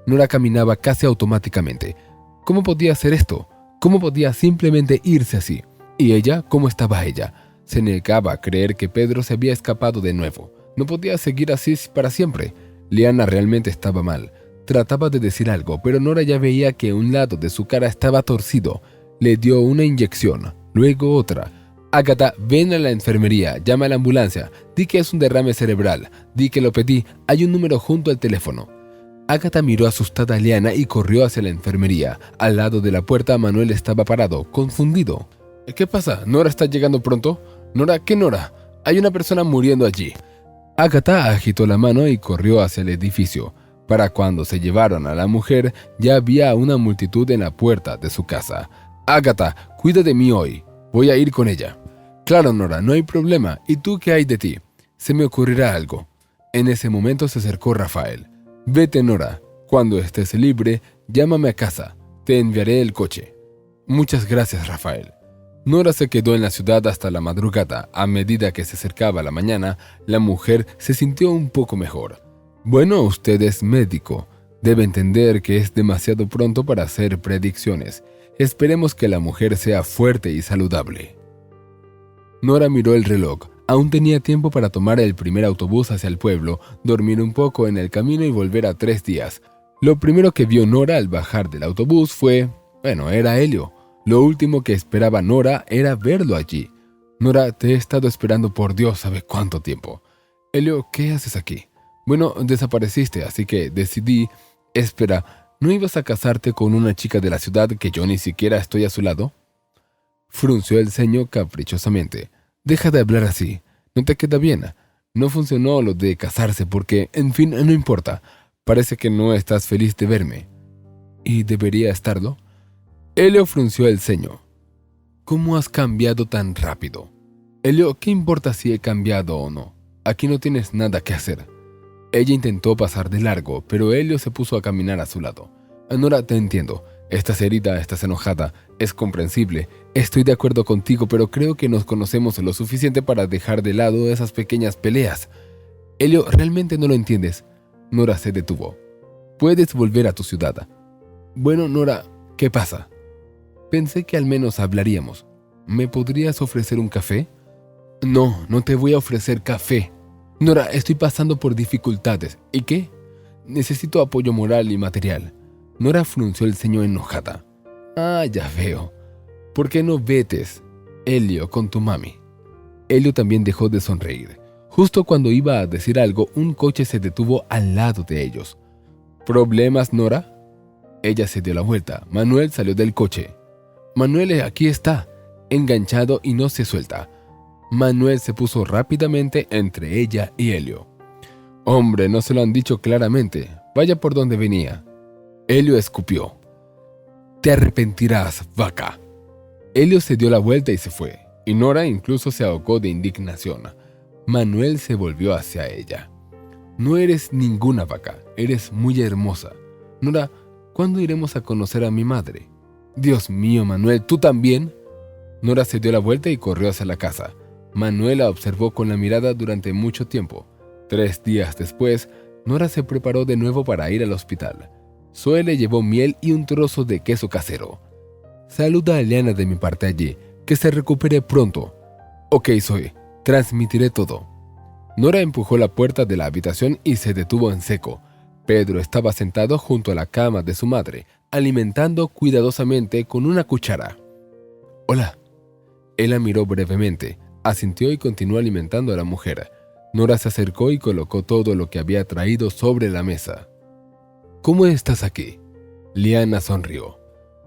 Nora caminaba casi automáticamente. ¿Cómo podía hacer esto? ¿Cómo podía simplemente irse así? ¿Y ella? ¿Cómo estaba ella? Se negaba a creer que Pedro se había escapado de nuevo. No podía seguir así para siempre. Liana realmente estaba mal. Trataba de decir algo, pero Nora ya veía que un lado de su cara estaba torcido. Le dio una inyección, luego otra. «Ágata, ven a la enfermería, llama a la ambulancia. Di que es un derrame cerebral. Di que lo pedí. Hay un número junto al teléfono». Ágata miró asustada a Liana y corrió hacia la enfermería. Al lado de la puerta, Manuel estaba parado, confundido. «¿Qué pasa? ¿Nora está llegando pronto?» «Nora, ¿qué Nora? Hay una persona muriendo allí». Ágata agitó la mano y corrió hacia el edificio. Para cuando se llevaron a la mujer, ya había una multitud en la puerta de su casa. «Ágata, cuida de mí hoy. Voy a ir con ella». «Claro, Nora, no hay problema. ¿Y tú qué hay de ti? Se me ocurrirá algo». En ese momento se acercó Rafael. «Vete, Nora. Cuando estés libre, llámame a casa. Te enviaré el coche». «Muchas gracias, Rafael». Nora se quedó en la ciudad hasta la madrugada. A medida que se acercaba la mañana, la mujer se sintió un poco mejor. «Bueno, usted es médico. Debe entender que es demasiado pronto para hacer predicciones. Esperemos que la mujer sea fuerte y saludable». Nora miró el reloj. Aún tenía tiempo para tomar el primer autobús hacia el pueblo, dormir un poco en el camino y volver a 3 días. Lo primero que vio Nora al bajar del autobús fue... era Helio. Lo último que esperaba Nora era verlo allí. «Nora, te he estado esperando por Dios sabe cuánto tiempo». «Helio, ¿qué haces aquí?» «Bueno, desapareciste, así que decidí...» «Espera, ¿no ibas a casarte con una chica de la ciudad que yo ni siquiera estoy a su lado?» Frunció el ceño caprichosamente. «Deja de hablar así. No te queda bien. No funcionó lo de casarse porque, en fin, no importa. Parece que no estás feliz de verme». «¿Y debería estarlo?» Helio frunció el ceño. «¿Cómo has cambiado tan rápido?» «Helio, ¿qué importa si he cambiado o no? Aquí no tienes nada que hacer». Ella intentó pasar de largo, pero Helio se puso a caminar a su lado. «Nora, te entiendo. Estás herida, estás enojada. Es comprensible. Estoy de acuerdo contigo, pero creo que nos conocemos lo suficiente para dejar de lado esas pequeñas peleas». «Helio, realmente no lo entiendes». Nora se detuvo. «Puedes volver a tu ciudad». «Bueno, Nora, ¿qué pasa?» «Pensé que al menos hablaríamos. ¿Me podrías ofrecer un café?» «No, no te voy a ofrecer café. Nora, estoy pasando por dificultades. ¿Y qué? Necesito apoyo moral y material». Nora frunció el ceño enojada. «Ah, ya veo. ¿Por qué no vetes, Helio, con tu mami?» Helio también dejó de sonreír. Justo cuando iba a decir algo, un coche se detuvo al lado de ellos. «¿Problemas, Nora?» Ella se dio la vuelta. Manuel salió del coche. «Manuel, aquí está, enganchado y no se suelta». Manuel se puso rápidamente entre ella y Helio. «Hombre, no se lo han dicho claramente. Vaya por donde venía». Helio escupió. «Te arrepentirás, vaca». Helio se dio la vuelta y se fue, y Nora incluso se ahogó de indignación. Manuel se volvió hacia ella. «No eres ninguna vaca, eres muy hermosa. Nora, ¿cuándo iremos a conocer a mi madre?» «Dios mío, Manuel, ¿tú también?» Nora se dio la vuelta y corrió hacia la casa. Manuel la observó con la mirada durante mucho tiempo. 3 días después, Nora se preparó de nuevo para ir al hospital. Zoe le llevó miel y un trozo de queso casero. «Saluda a Eliana de mi parte allí, que se recupere pronto». «Ok, Zoe, transmitiré todo». Nora empujó la puerta de la habitación y se detuvo en seco. Pedro estaba sentado junto a la cama de su madre, alimentando cuidadosamente con una cuchara. «Hola». Él la miró brevemente, asintió y continuó alimentando a la mujer. Nora se acercó y colocó todo lo que había traído sobre la mesa. «¿Cómo estás aquí?» Liana sonrió.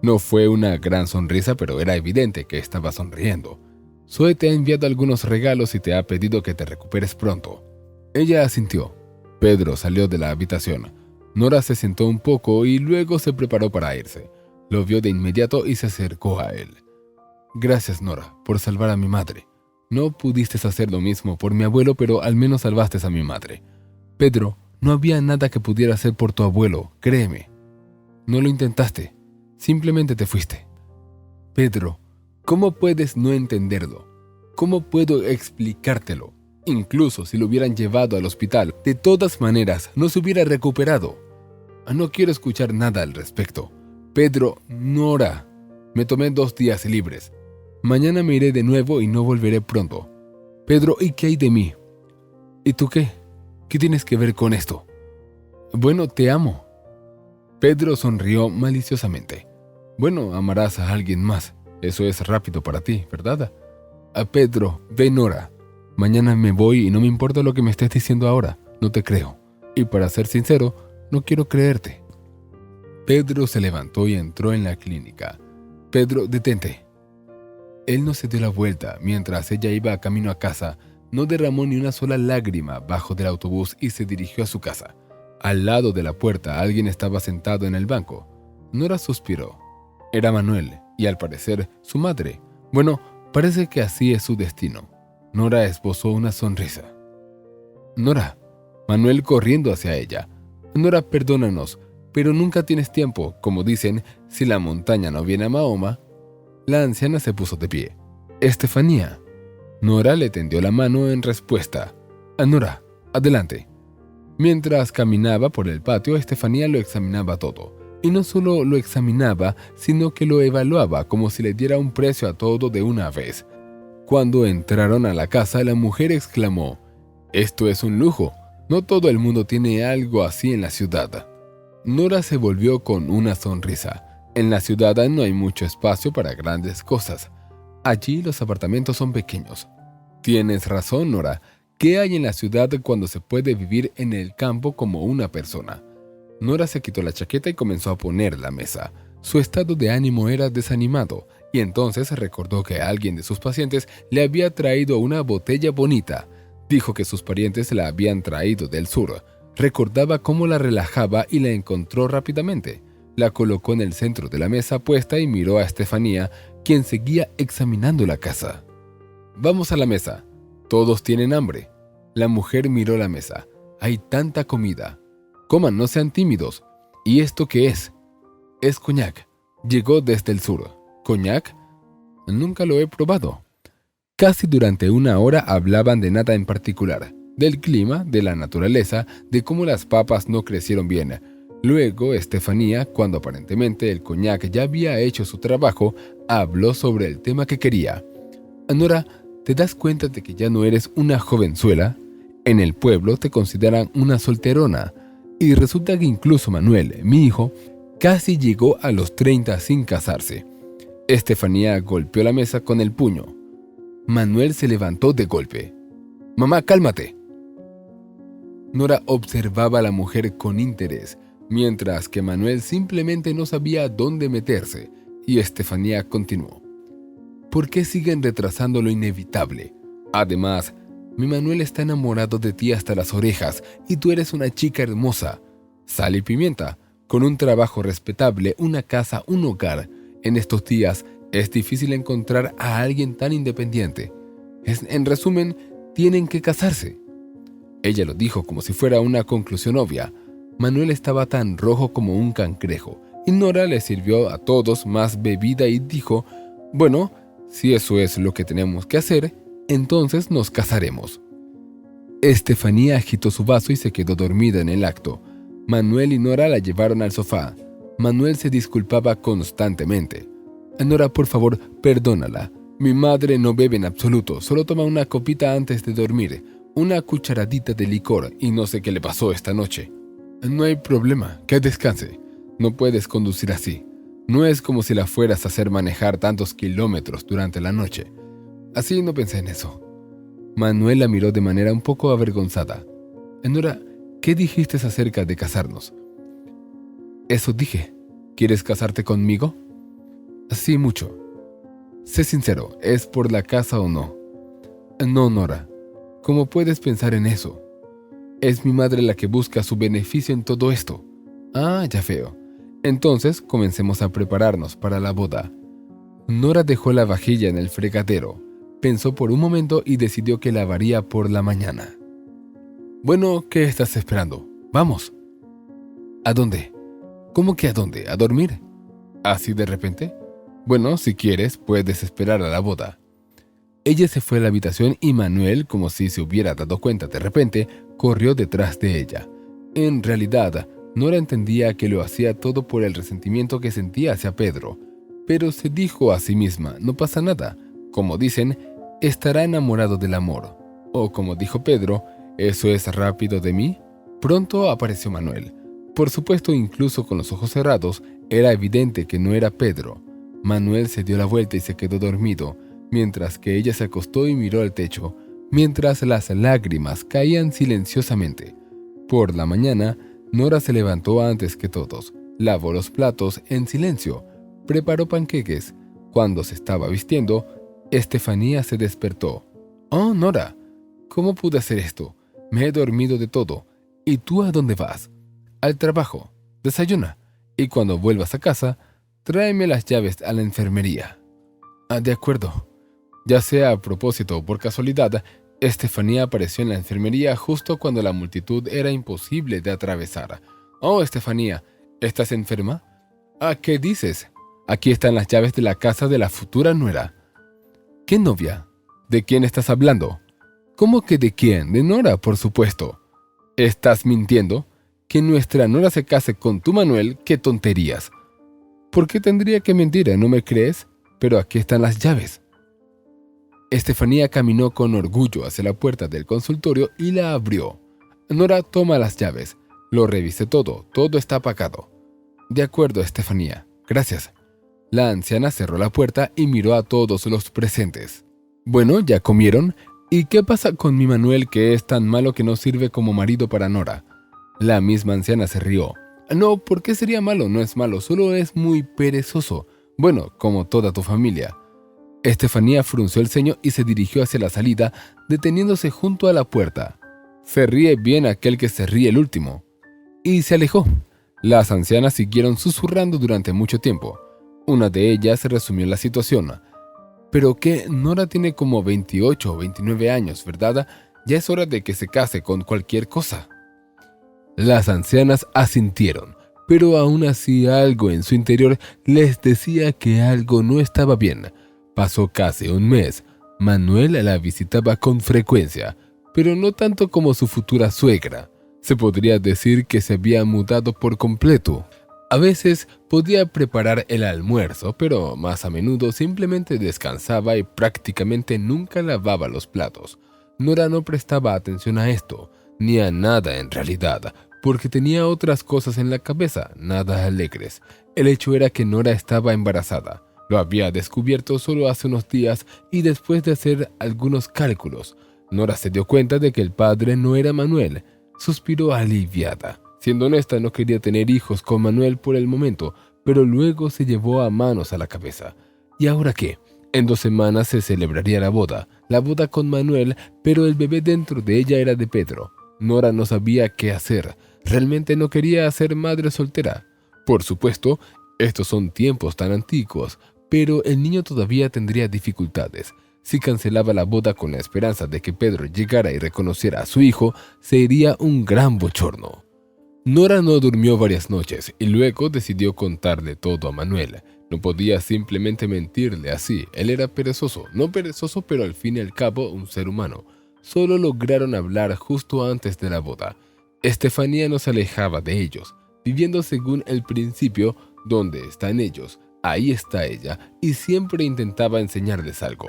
No fue una gran sonrisa, pero era evidente que estaba sonriendo. «Zoe te ha enviado algunos regalos y te ha pedido que te recuperes pronto». Ella asintió. Pedro salió de la habitación. Nora se sentó un poco y luego se preparó para irse. Lo vio de inmediato y se acercó a él. «Gracias, Nora, por salvar a mi madre. No pudiste hacer lo mismo por mi abuelo, pero al menos salvaste a mi madre. Pedro, no había nada que pudiera hacer por tu abuelo, créeme. No lo intentaste, simplemente te fuiste». «Pedro, ¿cómo puedes no entenderlo? ¿Cómo puedo explicártelo? Incluso si lo hubieran llevado al hospital, de todas maneras no se hubiera recuperado. No quiero escuchar nada al respecto. Pedro, Nora, me tomé 2 días libres. Mañana me iré de nuevo y no volveré pronto. Pedro, ¿y qué hay de mí?» «¿Y tú qué? ¿Qué tienes que ver con esto?» «Bueno, te amo». Pedro sonrió maliciosamente. «Bueno, amarás a alguien más. Eso es rápido para ti, ¿verdad?» «Pedro, ve, Nora. Mañana me voy y no me importa lo que me estés diciendo ahora. No te creo. Y para ser sincero, no quiero creerte». Pedro se levantó y entró en la clínica. «Pedro, detente». Él no se dio la vuelta mientras ella iba camino a casa. No derramó ni una sola lágrima. Bajó del autobús y se dirigió a su casa. Al lado de la puerta alguien estaba sentado en el banco. Nora suspiró. Era Manuel, y al parecer su madre. Bueno, parece que así es su destino. Nora esbozó una sonrisa. «Nora». Manuel corriendo hacia ella. «Nora, perdónanos, pero nunca tienes tiempo. Como dicen, si la montaña no viene a Mahoma». La anciana se puso de pie. «Estefanía». Nora le tendió la mano en respuesta. «Nora, adelante». Mientras caminaba por el patio, Estefanía lo examinaba todo. Y no solo lo examinaba, sino que lo evaluaba como si le diera un precio a todo de una vez. Cuando entraron a la casa, la mujer exclamó: «Esto es un lujo. No todo el mundo tiene algo así en la ciudad». Nora se volvió con una sonrisa. En la ciudad no hay mucho espacio para grandes cosas. Allí los apartamentos son pequeños. Tienes razón, Nora. ¿Qué hay en la ciudad cuando se puede vivir en el campo como una persona? Nora se quitó la chaqueta y comenzó a poner la mesa. Su estado de ánimo era desanimado, y entonces recordó que alguien de sus pacientes le había traído una botella bonita. Dijo que sus parientes la habían traído del sur. Recordaba cómo la relajaba y la encontró rápidamente. La colocó en el centro de la mesa puesta y miró a Estefanía, quien seguía examinando la casa. «Vamos a la mesa. Todos tienen hambre». La mujer miró la mesa. «Hay tanta comida. Coman, no sean tímidos. ¿Y esto qué es?» «Es coñac. Llegó desde el sur». «¿Coñac? Nunca lo he probado». Casi durante una hora hablaban de nada en particular. Del clima, de la naturaleza, de cómo las papas no crecieron bien. Luego, Estefanía, cuando aparentemente el coñac ya había hecho su trabajo, habló sobre el tema que quería. «Nora, ¿te das cuenta de que ya no eres una jovenzuela? En el pueblo te consideran una solterona. Y resulta que incluso Manuel, mi hijo, casi llegó a los 30 sin casarse». Estefanía golpeó la mesa con el puño. Manuel se levantó de golpe. «Mamá, cálmate». Nora observaba a la mujer con interés, mientras que Manuel simplemente no sabía dónde meterse, y Estefanía continuó. «¿Por qué siguen retrasando lo inevitable? Además, mi Manuel está enamorado de ti hasta las orejas, y tú eres una chica hermosa. Sal y pimienta, con un trabajo respetable, una casa, un hogar. En estos días es difícil encontrar a alguien tan independiente. En resumen, tienen que casarse». Ella lo dijo como si fuera una conclusión obvia. Manuel estaba tan rojo como un cangrejo, y Nora le sirvió a todos más bebida y dijo: «Bueno, si eso es lo que tenemos que hacer, entonces nos casaremos». Estefanía agitó su vaso y se quedó dormida en el acto. Manuel y Nora la llevaron al sofá. Manuel se disculpaba constantemente. «Nora, por favor, perdónala. Mi madre no bebe en absoluto, solo toma una copita antes de dormir, una cucharadita de licor, y no sé qué le pasó esta noche». «No hay problema, que descanse. No puedes conducir así. No es como si la fueras a hacer manejar tantos kilómetros durante la noche». «Así no pensé en eso». Manuel la miró de manera un poco avergonzada. «Nora, ¿qué dijiste acerca de casarnos?» «Eso dije. ¿Quieres casarte conmigo?» «Sí, mucho». «Sé sincero, ¿es por la casa o no?» «No, Nora. ¿Cómo puedes pensar en eso? Es mi madre la que busca su beneficio en todo esto». «Ah, ya veo. Entonces comencemos a prepararnos para la boda». Nora dejó la vajilla en el fregadero. Pensó por un momento y decidió que lavaría por la mañana. «Bueno, ¿qué estás esperando? Vamos». «¿A dónde?» «¿Cómo que a dónde? ¿A dormir? ¿Así de repente?» «Bueno, si quieres, puedes esperar a la boda». Ella se fue a la habitación y Manuel, como si se hubiera dado cuenta de repente, corrió detrás de ella. En realidad, Nora entendía que lo hacía todo por el resentimiento que sentía hacia Pedro, pero se dijo a sí misma: «No pasa nada. Como dicen, estará enamorado del amor». O como dijo Pedro: «¿Eso es rápido de mí?». Pronto apareció Manuel. Por supuesto, incluso con los ojos cerrados, era evidente que no era Pedro. Manuel se dio la vuelta y se quedó dormido, mientras que ella se acostó y miró al techo, mientras las lágrimas caían silenciosamente. Por la mañana, Nora se levantó antes que todos, lavó los platos en silencio, preparó panqueques. Cuando se estaba vistiendo, Estefanía se despertó. «Oh, Nora, ¿Cómo pude hacer esto? Me he dormido de todo. ¿Y tú a dónde vas? Al trabajo. Desayuna. Y cuando vuelvas a casa, tráeme las llaves a la enfermería. De acuerdo. Ya sea a propósito o por casualidad, Estefanía apareció en la enfermería justo cuando la multitud era imposible de atravesar. Oh, Estefanía, ¿estás enferma? ¿Qué dices? Aquí están las llaves de la casa de la futura nuera. ¿Qué novia? ¿De quién estás hablando? ¿Cómo que de quién? De Nora, por supuesto. ¿Estás mintiendo? Que nuestra Nora se case con tu Manuel, ¡qué tonterías! ¿Por qué tendría que mentir? ¿No me crees? Pero aquí están las llaves. Estefanía caminó con orgullo hacia la puerta del consultorio y la abrió. Nora toma las llaves. Lo revisé todo está apagado. De acuerdo, Estefanía, gracias. La anciana cerró la puerta y miró a todos los presentes. Bueno, ¿ya comieron? ¿Y qué pasa con mi Manuel que es tan malo que no sirve como marido para Nora? La misma anciana se rió. No, ¿por qué sería malo? No es malo, solo es muy perezoso. Bueno, como toda tu familia. Estefanía frunció el ceño y se dirigió hacia la salida, deteniéndose junto a la puerta. Se ríe bien aquel que se ríe el último. Y se alejó. Las ancianas siguieron susurrando durante mucho tiempo. Una de ellas resumió la situación. Pero que Nora tiene como 28 o 29 años, ¿verdad? Ya es hora de que se case con cualquier cosa. Las ancianas asintieron, pero aún así algo en su interior les decía que algo no estaba bien. Pasó casi un mes. Manuel la visitaba con frecuencia, pero no tanto como su futura suegra. Se podría decir que se había mudado por completo. A veces podía preparar el almuerzo, pero más a menudo simplemente descansaba y prácticamente nunca lavaba los platos. Nora no prestaba atención a esto, ni a nada en realidad, porque tenía otras cosas en la cabeza, nada alegres. El hecho era que Nora estaba embarazada. Lo había descubierto solo hace unos días y después de hacer algunos cálculos, Nora se dio cuenta de que el padre no era Manuel. Suspiró aliviada. Siendo honesta, no quería tener hijos con Manuel por el momento, pero luego se llevó a manos a la cabeza. ¿Y ahora qué? En 2 semanas se celebraría la boda con Manuel, pero el bebé dentro de ella era de Pedro. Nora no sabía qué hacer. Realmente no quería ser madre soltera. Por supuesto, estos son tiempos tan antiguos, pero el niño todavía tendría dificultades. Si cancelaba la boda con la esperanza de que Pedro llegara y reconociera a su hijo, sería un gran bochorno. Nora no durmió varias noches y luego decidió contarle todo a Manuel. No podía simplemente mentirle así. Él era perezoso, no perezoso, pero al fin y al cabo un ser humano. Solo lograron hablar justo antes de la boda. Estefanía no se alejaba de ellos, viviendo según el principio: donde están ellos, ahí está ella, y siempre intentaba enseñarles algo.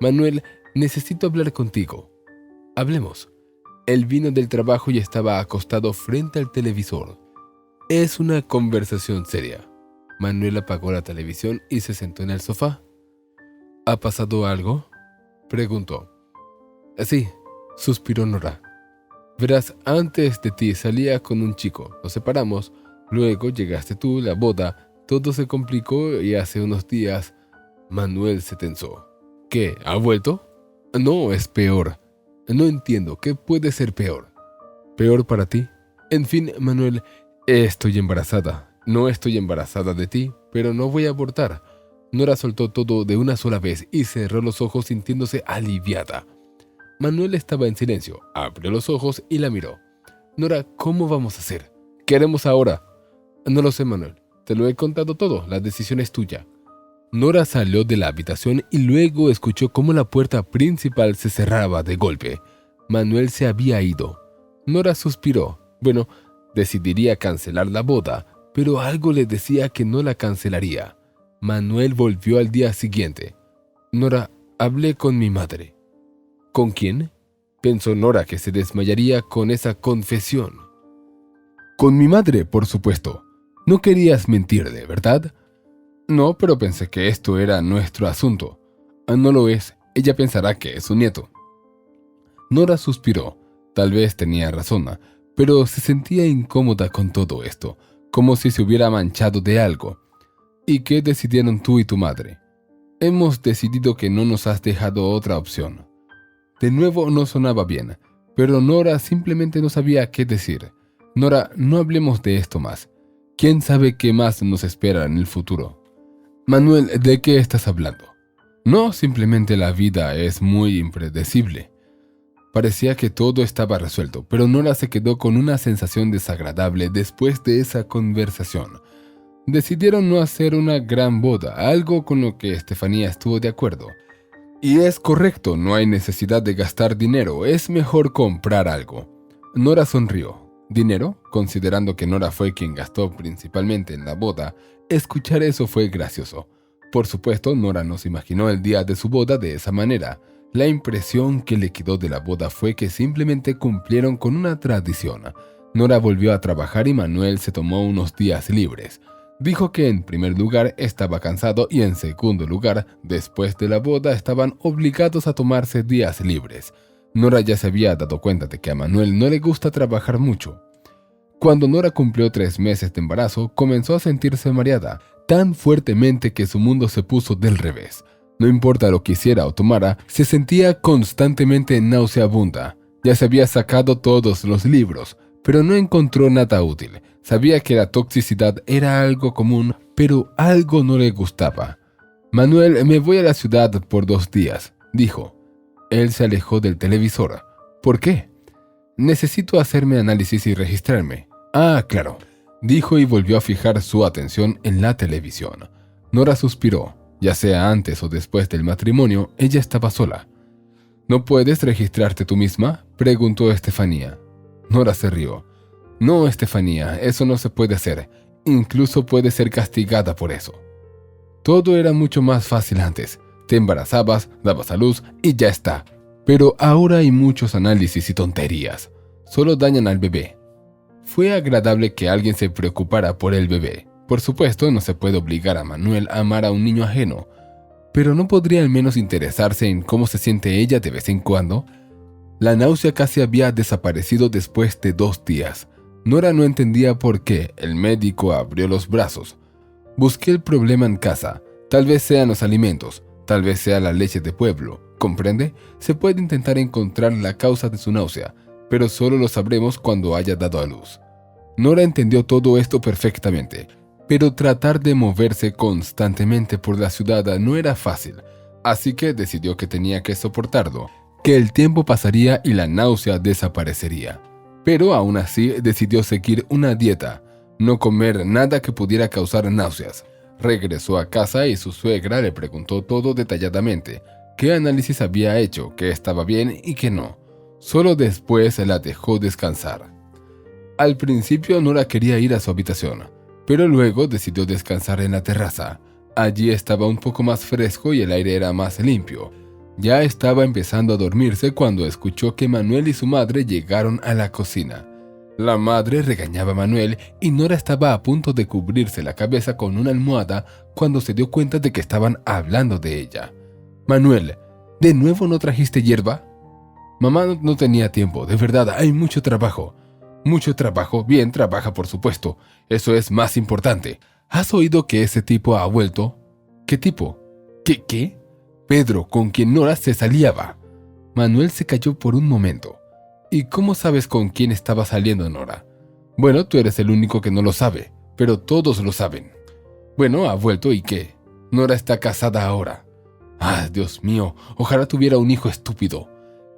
Manuel, necesito hablar contigo. Hablemos. Él vino del trabajo y estaba acostado frente al televisor. Es una conversación seria. Manuel apagó la televisión y se sentó en el sofá. ¿Ha pasado algo?, preguntó. Sí, suspiró Nora. Verás, antes de ti salía con un chico. Nos separamos. Luego llegaste tú, la boda. Todo se complicó y hace unos días... Manuel se tensó. ¿Qué? ¿Ha vuelto? No, es peor. No entiendo, ¿qué puede ser peor? ¿Peor para ti? En fin, Manuel, estoy embarazada. No estoy embarazada de ti, pero no voy a abortar. Nora soltó todo de una sola vez y cerró los ojos sintiéndose aliviada. Manuel estaba en silencio, abrió los ojos y la miró. Nora, ¿cómo vamos a hacer? ¿Qué haremos ahora? No lo sé, Manuel. Te lo he contado todo, la decisión es tuya. Nora salió de la habitación y luego escuchó cómo la puerta principal se cerraba de golpe. Manuel se había ido. Nora suspiró. Bueno, decidiría cancelar la boda, pero algo le decía que no la cancelaría. Manuel volvió al día siguiente. Nora, hablé con mi madre. ¿Con quién? Pensó Nora que se desmayaría con esa confesión. Con mi madre, por supuesto. No querías mentirle, ¿verdad? No, pero pensé que esto era nuestro asunto. No lo es. Ella pensará que es su nieto. Nora suspiró. Tal vez tenía razón, pero se sentía incómoda con todo esto, como si se hubiera manchado de algo. ¿Y qué decidieron tú y tu madre? Hemos decidido que no nos has dejado otra opción. De nuevo no sonaba bien, pero Nora simplemente no sabía qué decir. Nora, no hablemos de esto más. ¿Quién sabe qué más nos espera en el futuro? Manuel, ¿de qué estás hablando? No, simplemente la vida es muy impredecible. Parecía que todo estaba resuelto, pero Nora se quedó con una sensación desagradable después de esa conversación. Decidieron no hacer una gran boda, algo con lo que Estefanía estuvo de acuerdo. Y es correcto, no hay necesidad de gastar dinero, es mejor comprar algo. Nora sonrió. ¿Dinero? Considerando que Nora fue quien gastó principalmente en la boda, escuchar eso fue gracioso. Por supuesto, Nora no se imaginó el día de su boda de esa manera. La impresión que le quedó de la boda fue que simplemente cumplieron con una tradición. Nora volvió a trabajar y Manuel se tomó unos días libres. Dijo que en primer lugar estaba cansado y en segundo lugar, después de la boda estaban obligados a tomarse días libres. Nora ya se había dado cuenta de que a Manuel no le gusta trabajar mucho. Cuando Nora cumplió 3 meses de embarazo, comenzó a sentirse mareada, tan fuertemente que su mundo se puso del revés. No importa lo que hiciera o tomara, se sentía constantemente nauseabunda. Ya se había sacado todos los libros, pero no encontró nada útil. Sabía que la toxicidad era algo común, pero algo no le gustaba. Manuel, me voy a la ciudad por 2 días, dijo. Él se alejó del televisor. ¿Por qué? Necesito hacerme análisis y registrarme. Ah, claro, dijo y volvió a fijar su atención en la televisión. Nora suspiró. Ya sea antes o después del matrimonio, ella estaba sola. ¿No puedes registrarte tú misma?, preguntó Estefanía. Nora se rió. No, Estefanía, eso no se puede hacer. Incluso puedes ser castigada por eso. Todo era mucho más fácil antes. Te embarazabas, dabas a luz y ya está. Pero ahora hay muchos análisis y tonterías. Solo dañan al bebé. Fue agradable que alguien se preocupara por el bebé. Por supuesto, no se puede obligar a Manuel a amar a un niño ajeno. ¿Pero no podría al menos interesarse en cómo se siente ella de vez en cuando? La náusea casi había desaparecido después de 2 días. Nora no entendía por qué. El médico abrió los brazos. Busqué el problema en casa. Tal vez sean los alimentos. Tal vez sea la leche de pueblo. ¿Comprende? Se puede intentar encontrar la causa de su náusea, pero solo lo sabremos cuando haya dado a luz. Nora entendió todo esto perfectamente, pero tratar de moverse constantemente por la ciudad no era fácil, así que decidió que tenía que soportarlo, que el tiempo pasaría y la náusea desaparecería. Pero aún así decidió seguir una dieta, no comer nada que pudiera causar náuseas. Regresó a casa y su suegra le preguntó todo detalladamente, qué análisis había hecho, qué estaba bien y qué no. Solo después la dejó descansar. Al principio Nora quería ir a su habitación, pero luego decidió descansar en la terraza. Allí estaba un poco más fresco y el aire era más limpio. Ya estaba empezando a dormirse cuando escuchó que Manuel y su madre llegaron a la cocina. La madre regañaba a Manuel y Nora estaba a punto de cubrirse la cabeza con una almohada cuando se dio cuenta de que estaban hablando de ella. Manuel, ¿de nuevo no trajiste hierba? Mamá no tenía tiempo, de verdad, hay mucho trabajo. Mucho trabajo, bien, trabaja por supuesto. Eso es más importante. ¿Has oído que ese tipo ha vuelto? ¿Qué tipo? ¿Qué? Pedro, con quien Nora se saliaba. Manuel se calló por un momento. ¿Y cómo sabes con quién estaba saliendo Nora? Bueno, tú eres el único que no lo sabe, pero todos lo saben. Bueno, ha vuelto ¿y qué? Nora está casada ahora. Ah, Dios mío, ojalá tuviera un hijo estúpido.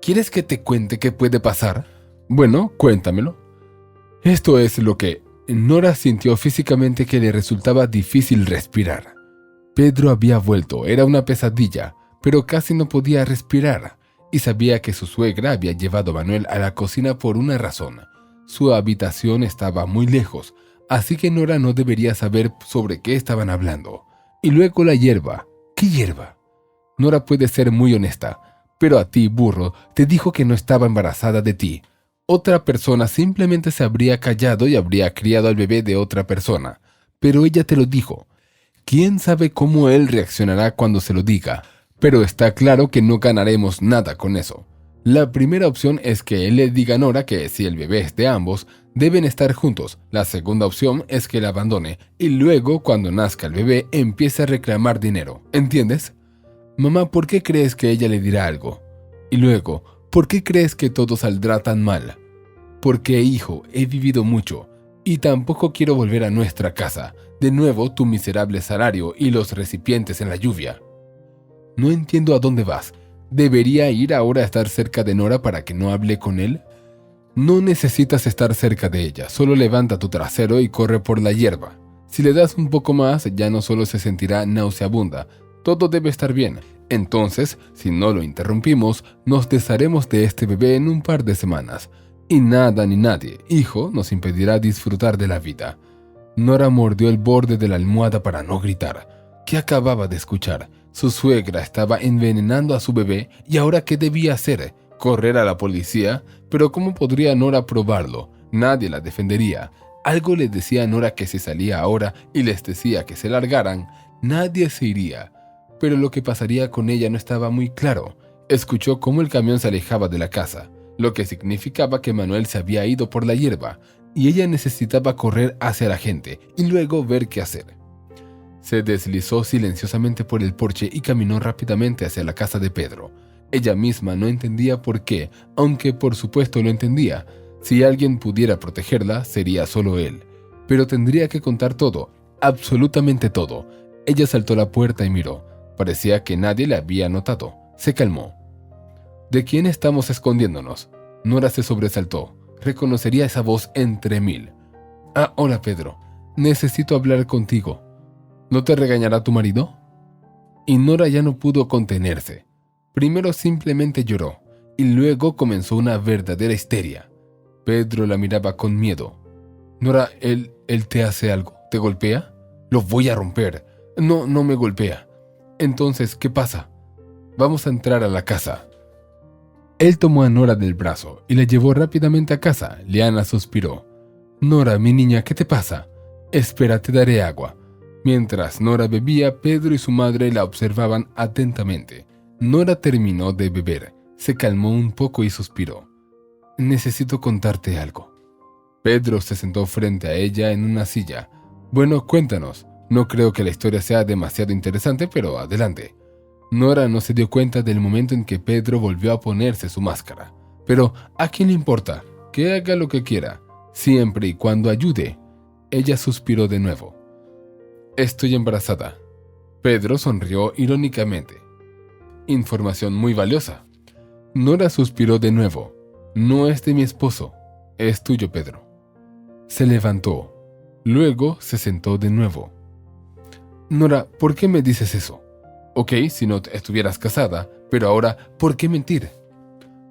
¿Quieres que te cuente qué puede pasar? Bueno, cuéntamelo. Esto es lo que... Nora sintió físicamente que le resultaba difícil respirar. Pedro había vuelto, era una pesadilla, pero casi no podía respirar. Y sabía que su suegra había llevado a Manuel a la cocina por una razón. Su habitación estaba muy lejos, así que Nora no debería saber sobre qué estaban hablando. Y luego la hierba. ¿Qué hierba? Nora puede ser muy honesta, pero a ti, burro, te dijo que no estaba embarazada de ti. Otra persona simplemente se habría callado y habría criado al bebé de otra persona. Pero ella te lo dijo. ¿Quién sabe cómo él reaccionará cuando se lo diga? Pero está claro que no ganaremos nada con eso. La primera opción es que él le diga a Nora que si el bebé es de ambos, deben estar juntos. La segunda opción es que la abandone y luego, cuando nazca el bebé, empiece a reclamar dinero. ¿Entiendes? Mamá, ¿por qué crees que ella le dirá algo? Y luego, ¿por qué crees que todo saldrá tan mal? Porque, hijo, he vivido mucho, y tampoco quiero volver a nuestra casa. De nuevo, tu miserable salario y los recipientes en la lluvia. No entiendo a dónde vas. ¿Debería ir ahora a estar cerca de Nora para que no hable con él? No necesitas estar cerca de ella, solo levanta tu trasero y corre por la hierba. Si le das un poco más, ya no solo se sentirá nauseabunda, todo debe estar bien. Entonces, si no lo interrumpimos, nos desharemos de este bebé en un par de semanas. Y nada ni nadie, hijo, nos impedirá disfrutar de la vida. Nora mordió el borde de la almohada para no gritar. ¿Qué acababa de escuchar? Su suegra estaba envenenando a su bebé y ahora ¿qué debía hacer? ¿Correr a la policía? Pero ¿cómo podría Nora probarlo? Nadie la defendería. Algo le decía a Nora que si salía ahora y les decía que se largaran, nadie se iría. Pero lo que pasaría con ella no estaba muy claro. Escuchó cómo el camión se alejaba de la casa, lo que significaba que Manuel se había ido por la hierba, y ella necesitaba correr hacia la gente y luego ver qué hacer. Se deslizó silenciosamente por el porche y caminó rápidamente hacia la casa de Pedro. Ella misma no entendía por qué, aunque por supuesto lo entendía. Si alguien pudiera protegerla, sería solo él. Pero tendría que contar todo, absolutamente todo. Ella saltó a la puerta y miró. Parecía que nadie le había notado. Se calmó. ¿De quién estamos escondiéndonos? Nora se sobresaltó. Reconocería esa voz entre mil. Ah, hola Pedro. Necesito hablar contigo. ¿No te regañará tu marido? Y Nora ya no pudo contenerse. Primero simplemente lloró, y luego comenzó una verdadera histeria. Pedro la miraba con miedo. Nora, él te hace algo. ¿Te golpea? Lo voy a romper. No me golpea. Entonces, ¿qué pasa? Vamos a entrar a la casa. Él tomó a Nora del brazo y la llevó rápidamente a casa. Liana suspiró. Nora, mi niña, ¿qué te pasa? Espera, te daré agua. Mientras Nora bebía, Pedro y su madre la observaban atentamente. Nora terminó de beber, se calmó un poco y suspiró. Necesito contarte algo. Pedro se sentó frente a ella en una silla. Bueno, cuéntanos. No creo que la historia sea demasiado interesante, pero adelante. Nora no se dio cuenta del momento en que Pedro volvió a ponerse su máscara. Pero, ¿a quién le importa? Que haga lo que quiera, siempre y cuando ayude. Ella suspiró de nuevo. Estoy embarazada. Pedro sonrió irónicamente. Información muy valiosa. Nora suspiró de nuevo. No es de mi esposo, es tuyo, Pedro. Se levantó. Luego se sentó de nuevo. Nora, ¿por qué me dices eso? Ok, si no estuvieras casada, pero ahora, ¿por qué mentir?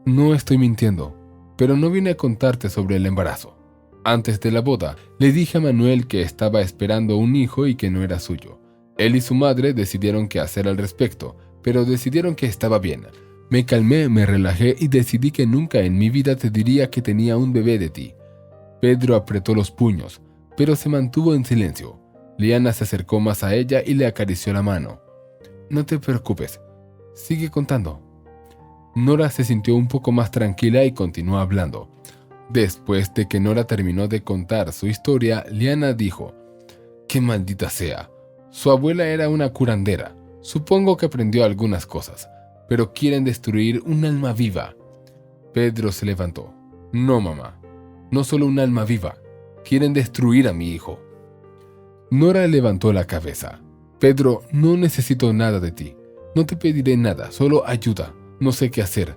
No estoy mintiendo, pero no vine a contarte sobre el embarazo. Antes de la boda, le dije a Manuel que estaba esperando un hijo y que no era suyo. Él y su madre decidieron qué hacer al respecto, pero decidieron que estaba bien. Me calmé, me relajé y decidí que nunca en mi vida te diría que tenía un bebé de ti. Pedro apretó los puños, pero se mantuvo en silencio. Liana se acercó más a ella y le acarició la mano. No te preocupes, sigue contando. Nora se sintió un poco más tranquila y continuó hablando. Después de que Nora terminó de contar su historia, Liana dijo: ¡Qué maldita sea! Su abuela era una curandera. Supongo que aprendió algunas cosas, pero quieren destruir un alma viva. Pedro se levantó. No, mamá. No solo un alma viva. Quieren destruir a mi hijo. Nora levantó la cabeza. Pedro, no necesito nada de ti. No te pediré nada, solo ayuda. No sé qué hacer.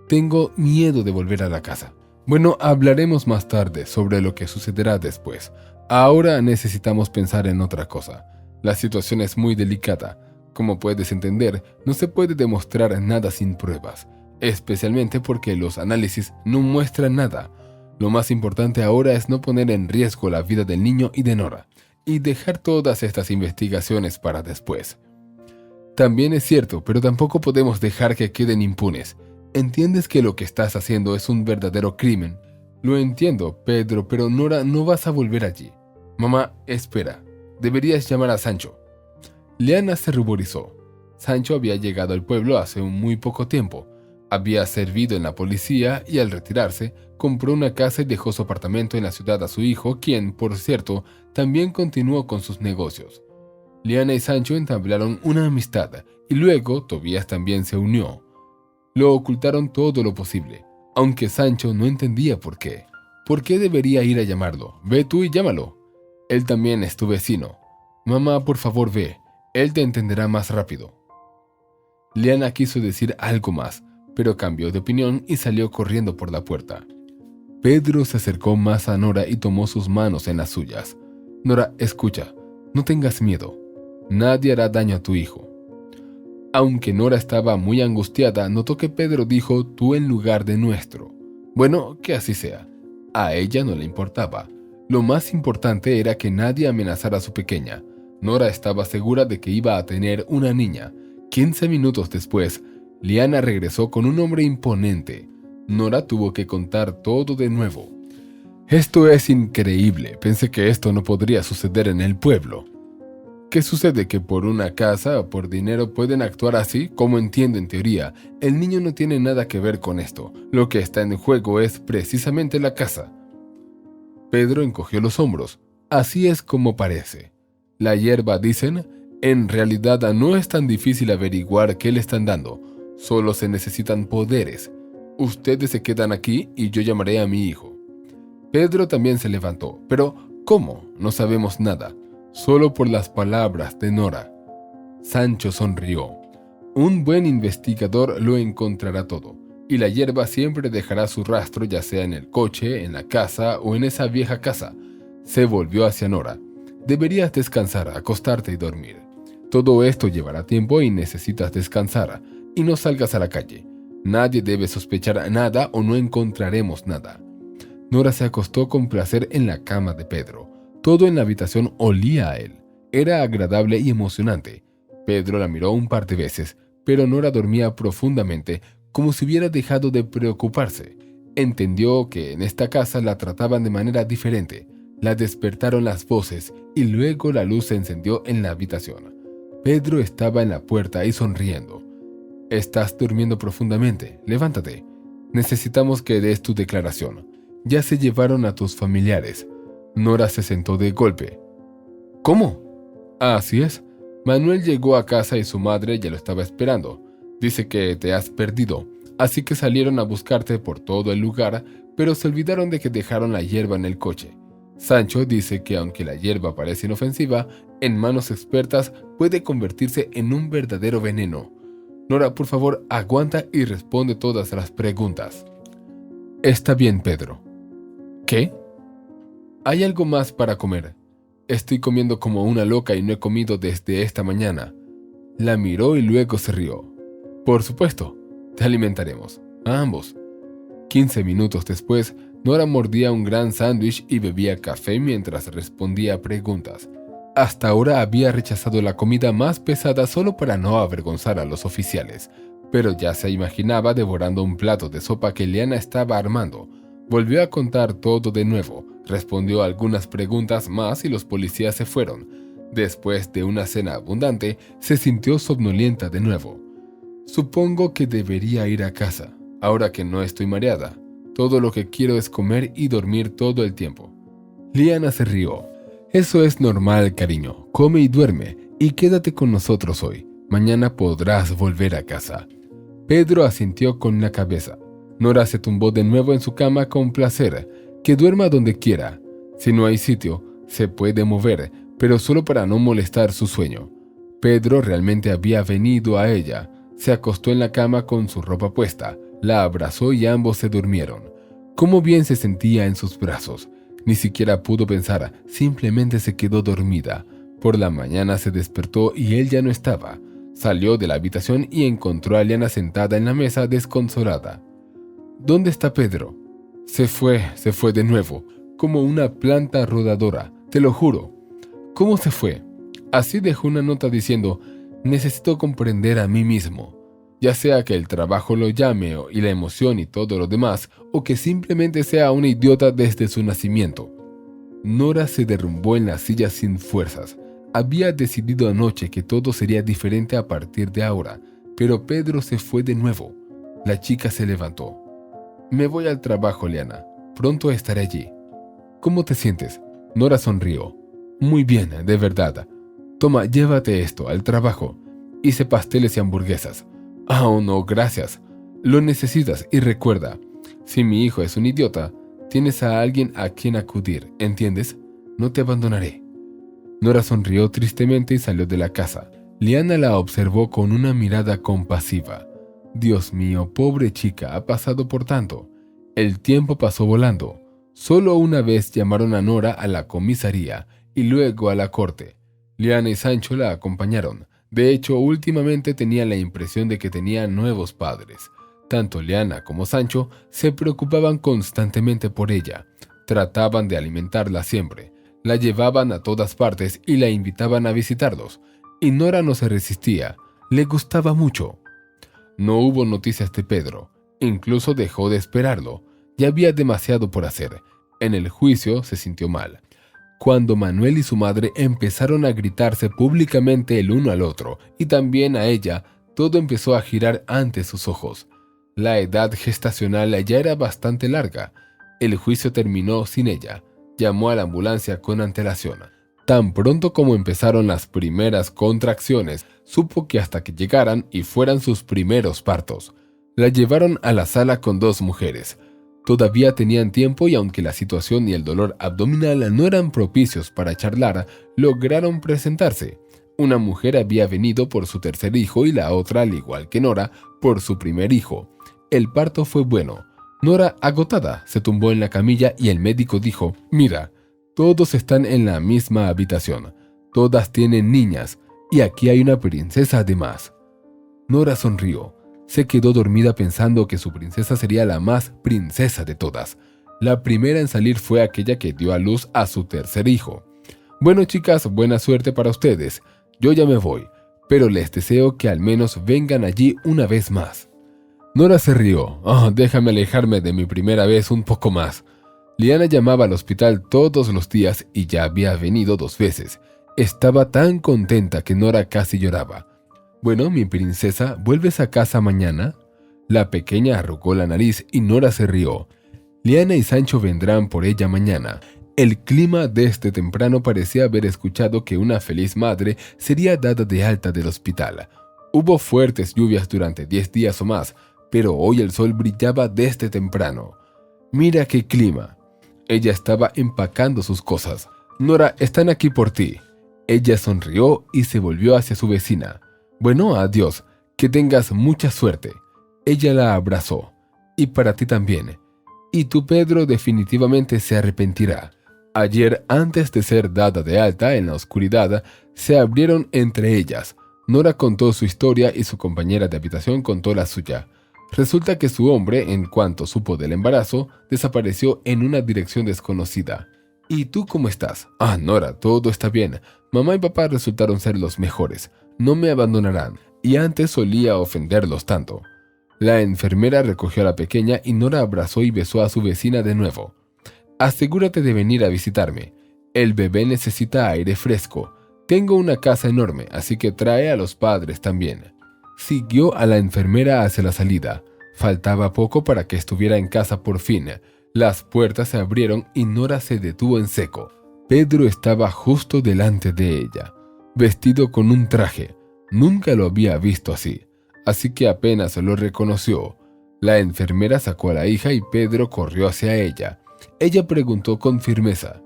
Tengo miedo de volver a la casa. Bueno, hablaremos más tarde sobre lo que sucederá después. Ahora necesitamos pensar en otra cosa. La situación es muy delicada. Como puedes entender, no se puede demostrar nada sin pruebas, especialmente porque los análisis no muestran nada. Lo más importante ahora es no poner en riesgo la vida del niño y de Nora, y dejar todas estas investigaciones para después. También es cierto, pero tampoco podemos dejar que queden impunes. ¿Entiendes que lo que estás haciendo es un verdadero crimen? Lo entiendo, Pedro, pero Nora, no vas a volver allí. Mamá, espera. Deberías llamar a Sancho. Liana se ruborizó. Sancho había llegado al pueblo hace muy poco tiempo. Había servido en la policía y al retirarse, compró una casa y dejó su apartamento en la ciudad a su hijo, quien, por cierto, también continuó con sus negocios. Liana y Sancho entablaron una amistad y luego Tobías también se unió. Lo ocultaron todo lo posible, aunque Sancho no entendía por qué. ¿Por qué debería ir a llamarlo? Ve tú y llámalo. Él también es tu vecino. Mamá, por favor, ve. Él te entenderá más rápido. Liana quiso decir algo más, pero cambió de opinión y salió corriendo por la puerta. Pedro se acercó más a Nora y tomó sus manos en las suyas. Nora, escucha, no tengas miedo. Nadie hará daño a tu hijo. Aunque Nora estaba muy angustiada, notó que Pedro dijo tú en lugar de nuestro. Bueno, que así sea. A ella no le importaba. Lo más importante era que nadie amenazara a su pequeña. Nora estaba segura de que iba a tener una niña. 15 minutos después, Liana regresó con un hombre imponente. Nora tuvo que contar todo de nuevo. Esto es increíble. Pensé que esto no podría suceder en el pueblo. ¿Qué sucede? ¿Que por una casa o por dinero pueden actuar así? Como entiendo en teoría, el niño no tiene nada que ver con esto. Lo que está en juego es precisamente la casa. Pedro encogió los hombros. Así es como parece. La hierba, dicen, en realidad no es tan difícil averiguar qué le están dando. Solo se necesitan poderes. Ustedes se quedan aquí y yo llamaré a mi hijo. Pedro también se levantó. Pero, ¿cómo? No sabemos nada. Solo por las palabras de Nora. Sancho sonrió. Un buen investigador lo encontrará todo, y la hierba siempre dejará su rastro, ya sea en el coche, en la casa o en esa vieja casa. Se volvió hacia Nora. Deberías descansar, acostarte y dormir. Todo esto llevará tiempo y necesitas descansar, y no salgas a la calle. Nadie debe sospechar nada o no encontraremos nada. Nora se acostó con placer en la cama de Pedro. Todo en la habitación olía a él. Era agradable y emocionante. Pedro la miró un par de veces, pero Nora dormía profundamente, como si hubiera dejado de preocuparse. Entendió que en esta casa la trataban de manera diferente. La despertaron las voces y luego la luz se encendió en la habitación. Pedro estaba en la puerta y sonriendo. Estás durmiendo profundamente. Levántate. Necesitamos que des tu declaración. Ya se llevaron a tus familiares. Nora se sentó de golpe. ¿Cómo? Así es. Manuel llegó a casa y su madre ya lo estaba esperando. Dice que te has perdido, así que salieron a buscarte por todo el lugar, pero se olvidaron de que dejaron la hierba en el coche. Sancho dice que aunque la hierba parece inofensiva, en manos expertas puede convertirse en un verdadero veneno. Nora, por favor, aguanta y responde todas las preguntas. Está bien, Pedro. ¿Qué? Hay algo más para comer. Estoy comiendo como una loca y no he comido desde esta mañana. La miró y luego se rió. Por supuesto, te alimentaremos, a ambos. 15 minutos después, Nora mordía un gran sándwich y bebía café mientras respondía a preguntas. Hasta ahora había rechazado la comida más pesada solo para no avergonzar a los oficiales, pero ya se imaginaba devorando un plato de sopa que Liana estaba armando. Volvió a contar todo de nuevo, respondió a algunas preguntas más y los policías se fueron. Después de una cena abundante, se sintió somnolienta de nuevo. Supongo que debería ir a casa, ahora que no estoy mareada. Todo lo que quiero es comer y dormir todo el tiempo. Liana se rió. Eso es normal, cariño. Come y duerme, y quédate con nosotros hoy. Mañana podrás volver a casa. Pedro asintió con la cabeza. Nora se tumbó de nuevo en su cama con placer. Que duerma donde quiera. Si no hay sitio, se puede mover, pero solo para no molestar su sueño. Pedro realmente había venido a ella. Se acostó en la cama con su ropa puesta, la abrazó y ambos se durmieron. Cómo bien se sentía en sus brazos. Ni siquiera pudo pensar, simplemente se quedó dormida. Por la mañana se despertó y él ya no estaba. Salió de la habitación y encontró a Liana sentada en la mesa desconsolada. ¿Dónde está Pedro? Se fue de nuevo, como una planta rodadora, te lo juro. ¿Cómo se fue? Así dejó una nota diciendo, necesito comprender a mí mismo. Ya sea que el trabajo lo llame y la emoción y todo lo demás, o que simplemente sea una idiota desde su nacimiento. Nora se derrumbó en la silla sin fuerzas. Había decidido anoche que todo sería diferente a partir de ahora, pero Pedro se fue de nuevo. La chica se levantó. Me voy al trabajo, Liana. Pronto estaré allí. ¿Cómo te sientes? Nora sonrió. Muy bien, de verdad. Toma, llévate esto al trabajo. Hice pasteles y hamburguesas. Oh, no, gracias. Lo necesitas y recuerda, si mi hijo es un idiota, tienes a alguien a quien acudir, ¿entiendes? No te abandonaré. Nora sonrió tristemente y salió de la casa. Liana la observó con una mirada compasiva. Dios mío, pobre chica, ha pasado por tanto. El tiempo pasó volando. Solo una vez llamaron a Nora a la comisaría y luego a la corte. Liana y Sancho la acompañaron. De hecho, últimamente tenía la impresión de que tenía nuevos padres. Tanto Liana como Sancho se preocupaban constantemente por ella. Trataban de alimentarla siempre. La llevaban a todas partes y la invitaban a visitarlos. Y Nora no se resistía. Le gustaba mucho. No hubo noticias de Pedro. Incluso dejó de esperarlo. Ya había demasiado por hacer. En el juicio se sintió mal. Cuando Manuel y su madre empezaron a gritarse públicamente el uno al otro, y también a ella, todo empezó a girar ante sus ojos. La edad gestacional ya era bastante larga. El juicio terminó sin ella. Llamó a la ambulancia con antelación. Tan pronto como empezaron las primeras contracciones, supo que hasta que llegaran y fueran sus primeros partos. La llevaron a la sala con 2 mujeres. Todavía tenían tiempo y aunque la situación y el dolor abdominal no eran propicios para charlar, lograron presentarse. Una mujer había venido por su tercer hijo y la otra, al igual que Nora, por su primer hijo. El parto fue bueno. Nora, agotada, se tumbó en la camilla y el médico dijo: «Mira, todos están en la misma habitación. Todas tienen niñas y aquí hay una princesa además». Nora sonrió. Se quedó dormida pensando que su princesa sería la más princesa de todas. La primera en salir fue aquella que dio a luz a su tercer hijo. «Bueno, chicas, buena suerte para ustedes. Yo ya me voy, pero les deseo que al menos vengan allí una vez más». Nora se rió. Déjame alejarme de mi primera vez un poco más. Liana llamaba al hospital todos los días y ya había venido 2 veces. Estaba tan contenta que Nora casi lloraba. «Bueno, mi princesa, ¿vuelves a casa mañana?». La pequeña arrugó la nariz y Nora se rió. Liana y Sancho vendrán por ella mañana. El clima desde temprano parecía haber escuchado que una feliz madre sería dada de alta del hospital. Hubo fuertes lluvias durante 10 días o más, pero hoy el sol brillaba desde temprano. «Mira qué clima». Ella estaba empacando sus cosas. «Nora, están aquí por ti». Ella sonrió y se volvió hacia su vecina. «Bueno, adiós, que tengas mucha suerte». Ella la abrazó. «Y para ti también. Y tu Pedro definitivamente se arrepentirá». Ayer, antes de ser dada de alta en la oscuridad, se abrieron entre ellas. Nora contó su historia y su compañera de habitación contó la suya. Resulta que su hombre, en cuanto supo del embarazo, desapareció en una dirección desconocida. «¿Y tú cómo estás?». «Nora, todo está bien. Mamá y papá resultaron ser los mejores. No me abandonarán, y antes solía ofenderlos tanto». La enfermera recogió a la pequeña y Nora abrazó y besó a su vecina de nuevo. «Asegúrate de venir a visitarme. El bebé necesita aire fresco. Tengo una casa enorme, así que trae a los padres también». Siguió a la enfermera hacia la salida. Faltaba poco para que estuviera en casa por fin. Las puertas se abrieron y Nora se detuvo en seco. Pedro estaba justo delante de ella, vestido con un traje. Nunca lo había visto así que apenas lo reconoció. La enfermera sacó a la hija y Pedro corrió hacia ella. Ella preguntó con firmeza: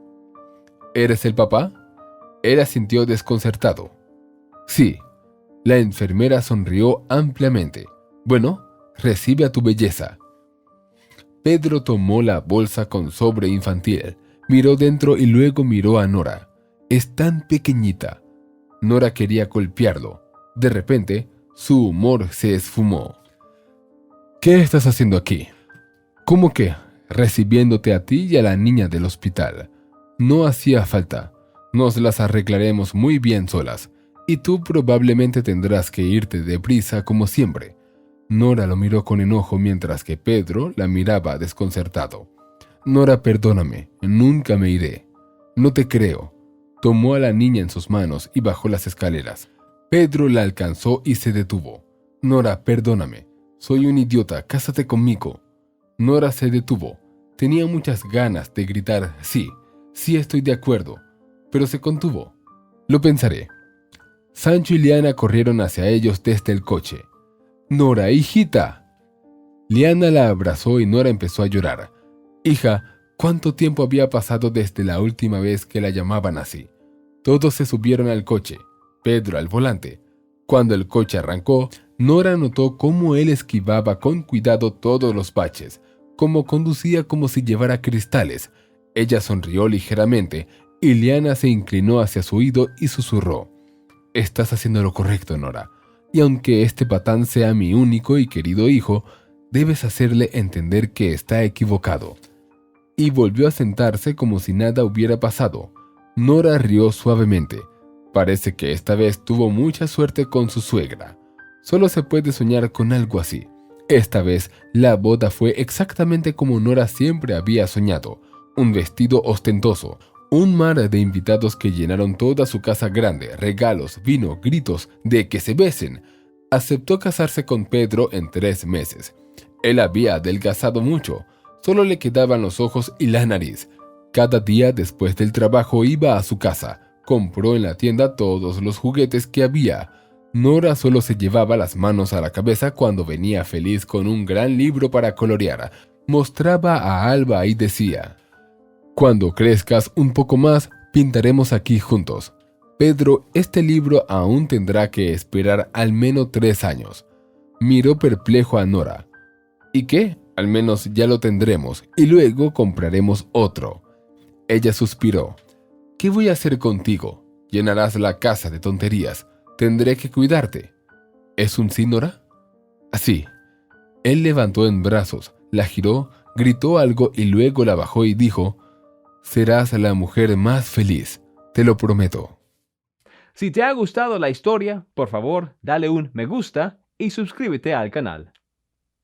«¿Eres el papá?». Él sintió desconcertado. «Sí». La enfermera sonrió ampliamente. «Bueno, recibe a tu belleza». Pedro tomó la bolsa con sobre infantil, miró dentro y luego miró a Nora. «Es tan pequeñita». Nora quería golpearlo. De repente, su humor se esfumó. «¿Qué estás haciendo aquí?». «¿Cómo qué?». «Recibiéndote a ti y a la niña del hospital». «No hacía falta. Nos las arreglaremos muy bien solas. Y tú probablemente tendrás que irte deprisa como siempre». Nora lo miró con enojo mientras que Pedro la miraba desconcertado. «Nora, perdóname, nunca me iré». «No te creo». Tomó a la niña en sus manos y bajó las escaleras. Pedro la alcanzó y se detuvo. «Nora, perdóname. Soy un idiota, cásate conmigo». Nora se detuvo. Tenía muchas ganas de gritar «sí, sí estoy de acuerdo», pero se contuvo. «Lo pensaré». Sancho y Liana corrieron hacia ellos desde el coche. «Nora, hijita». Liana la abrazó y Nora empezó a llorar. Hija, ¿cuánto tiempo había pasado desde la última vez que la llamaban así? Todos se subieron al coche, Pedro al volante. Cuando el coche arrancó, Nora notó cómo él esquivaba con cuidado todos los baches, cómo conducía como si llevara cristales. Ella sonrió ligeramente y Liana se inclinó hacia su oído y susurró: «Estás haciendo lo correcto, Nora, y aunque este patán sea mi único y querido hijo, debes hacerle entender que está equivocado». Y volvió a sentarse como si nada hubiera pasado. Nora rió suavemente. Parece que esta vez tuvo mucha suerte con su suegra. Solo se puede soñar con algo así. Esta vez, la boda fue exactamente como Nora siempre había soñado. Un vestido ostentoso, un mar de invitados que llenaron toda su casa grande, regalos, vino, gritos de que se besen. Aceptó casarse con Pedro en 3 meses. Él había adelgazado mucho, solo le quedaban los ojos y la nariz. Cada día después del trabajo iba a su casa, compró en la tienda todos los juguetes que había. Nora solo se llevaba las manos a la cabeza cuando venía feliz con un gran libro para colorear. Mostraba a Alba y decía: «Cuando crezcas un poco más, pintaremos aquí juntos». Pedro, este libro aún tendrá que esperar al menos 3 años. Miró perplejo a Nora. «¿Y qué? Al menos ya lo tendremos, y luego compraremos otro». Ella suspiró. «¿Qué voy a hacer contigo? Llenarás la casa de tonterías. Tendré que cuidarte». ¿Es un sí, Nora? Así. Él levantó en brazos, la giró, gritó algo y luego la bajó y dijo: «Serás la mujer más feliz, te lo prometo». Si te ha gustado la historia, por favor, dale un me gusta y suscríbete al canal.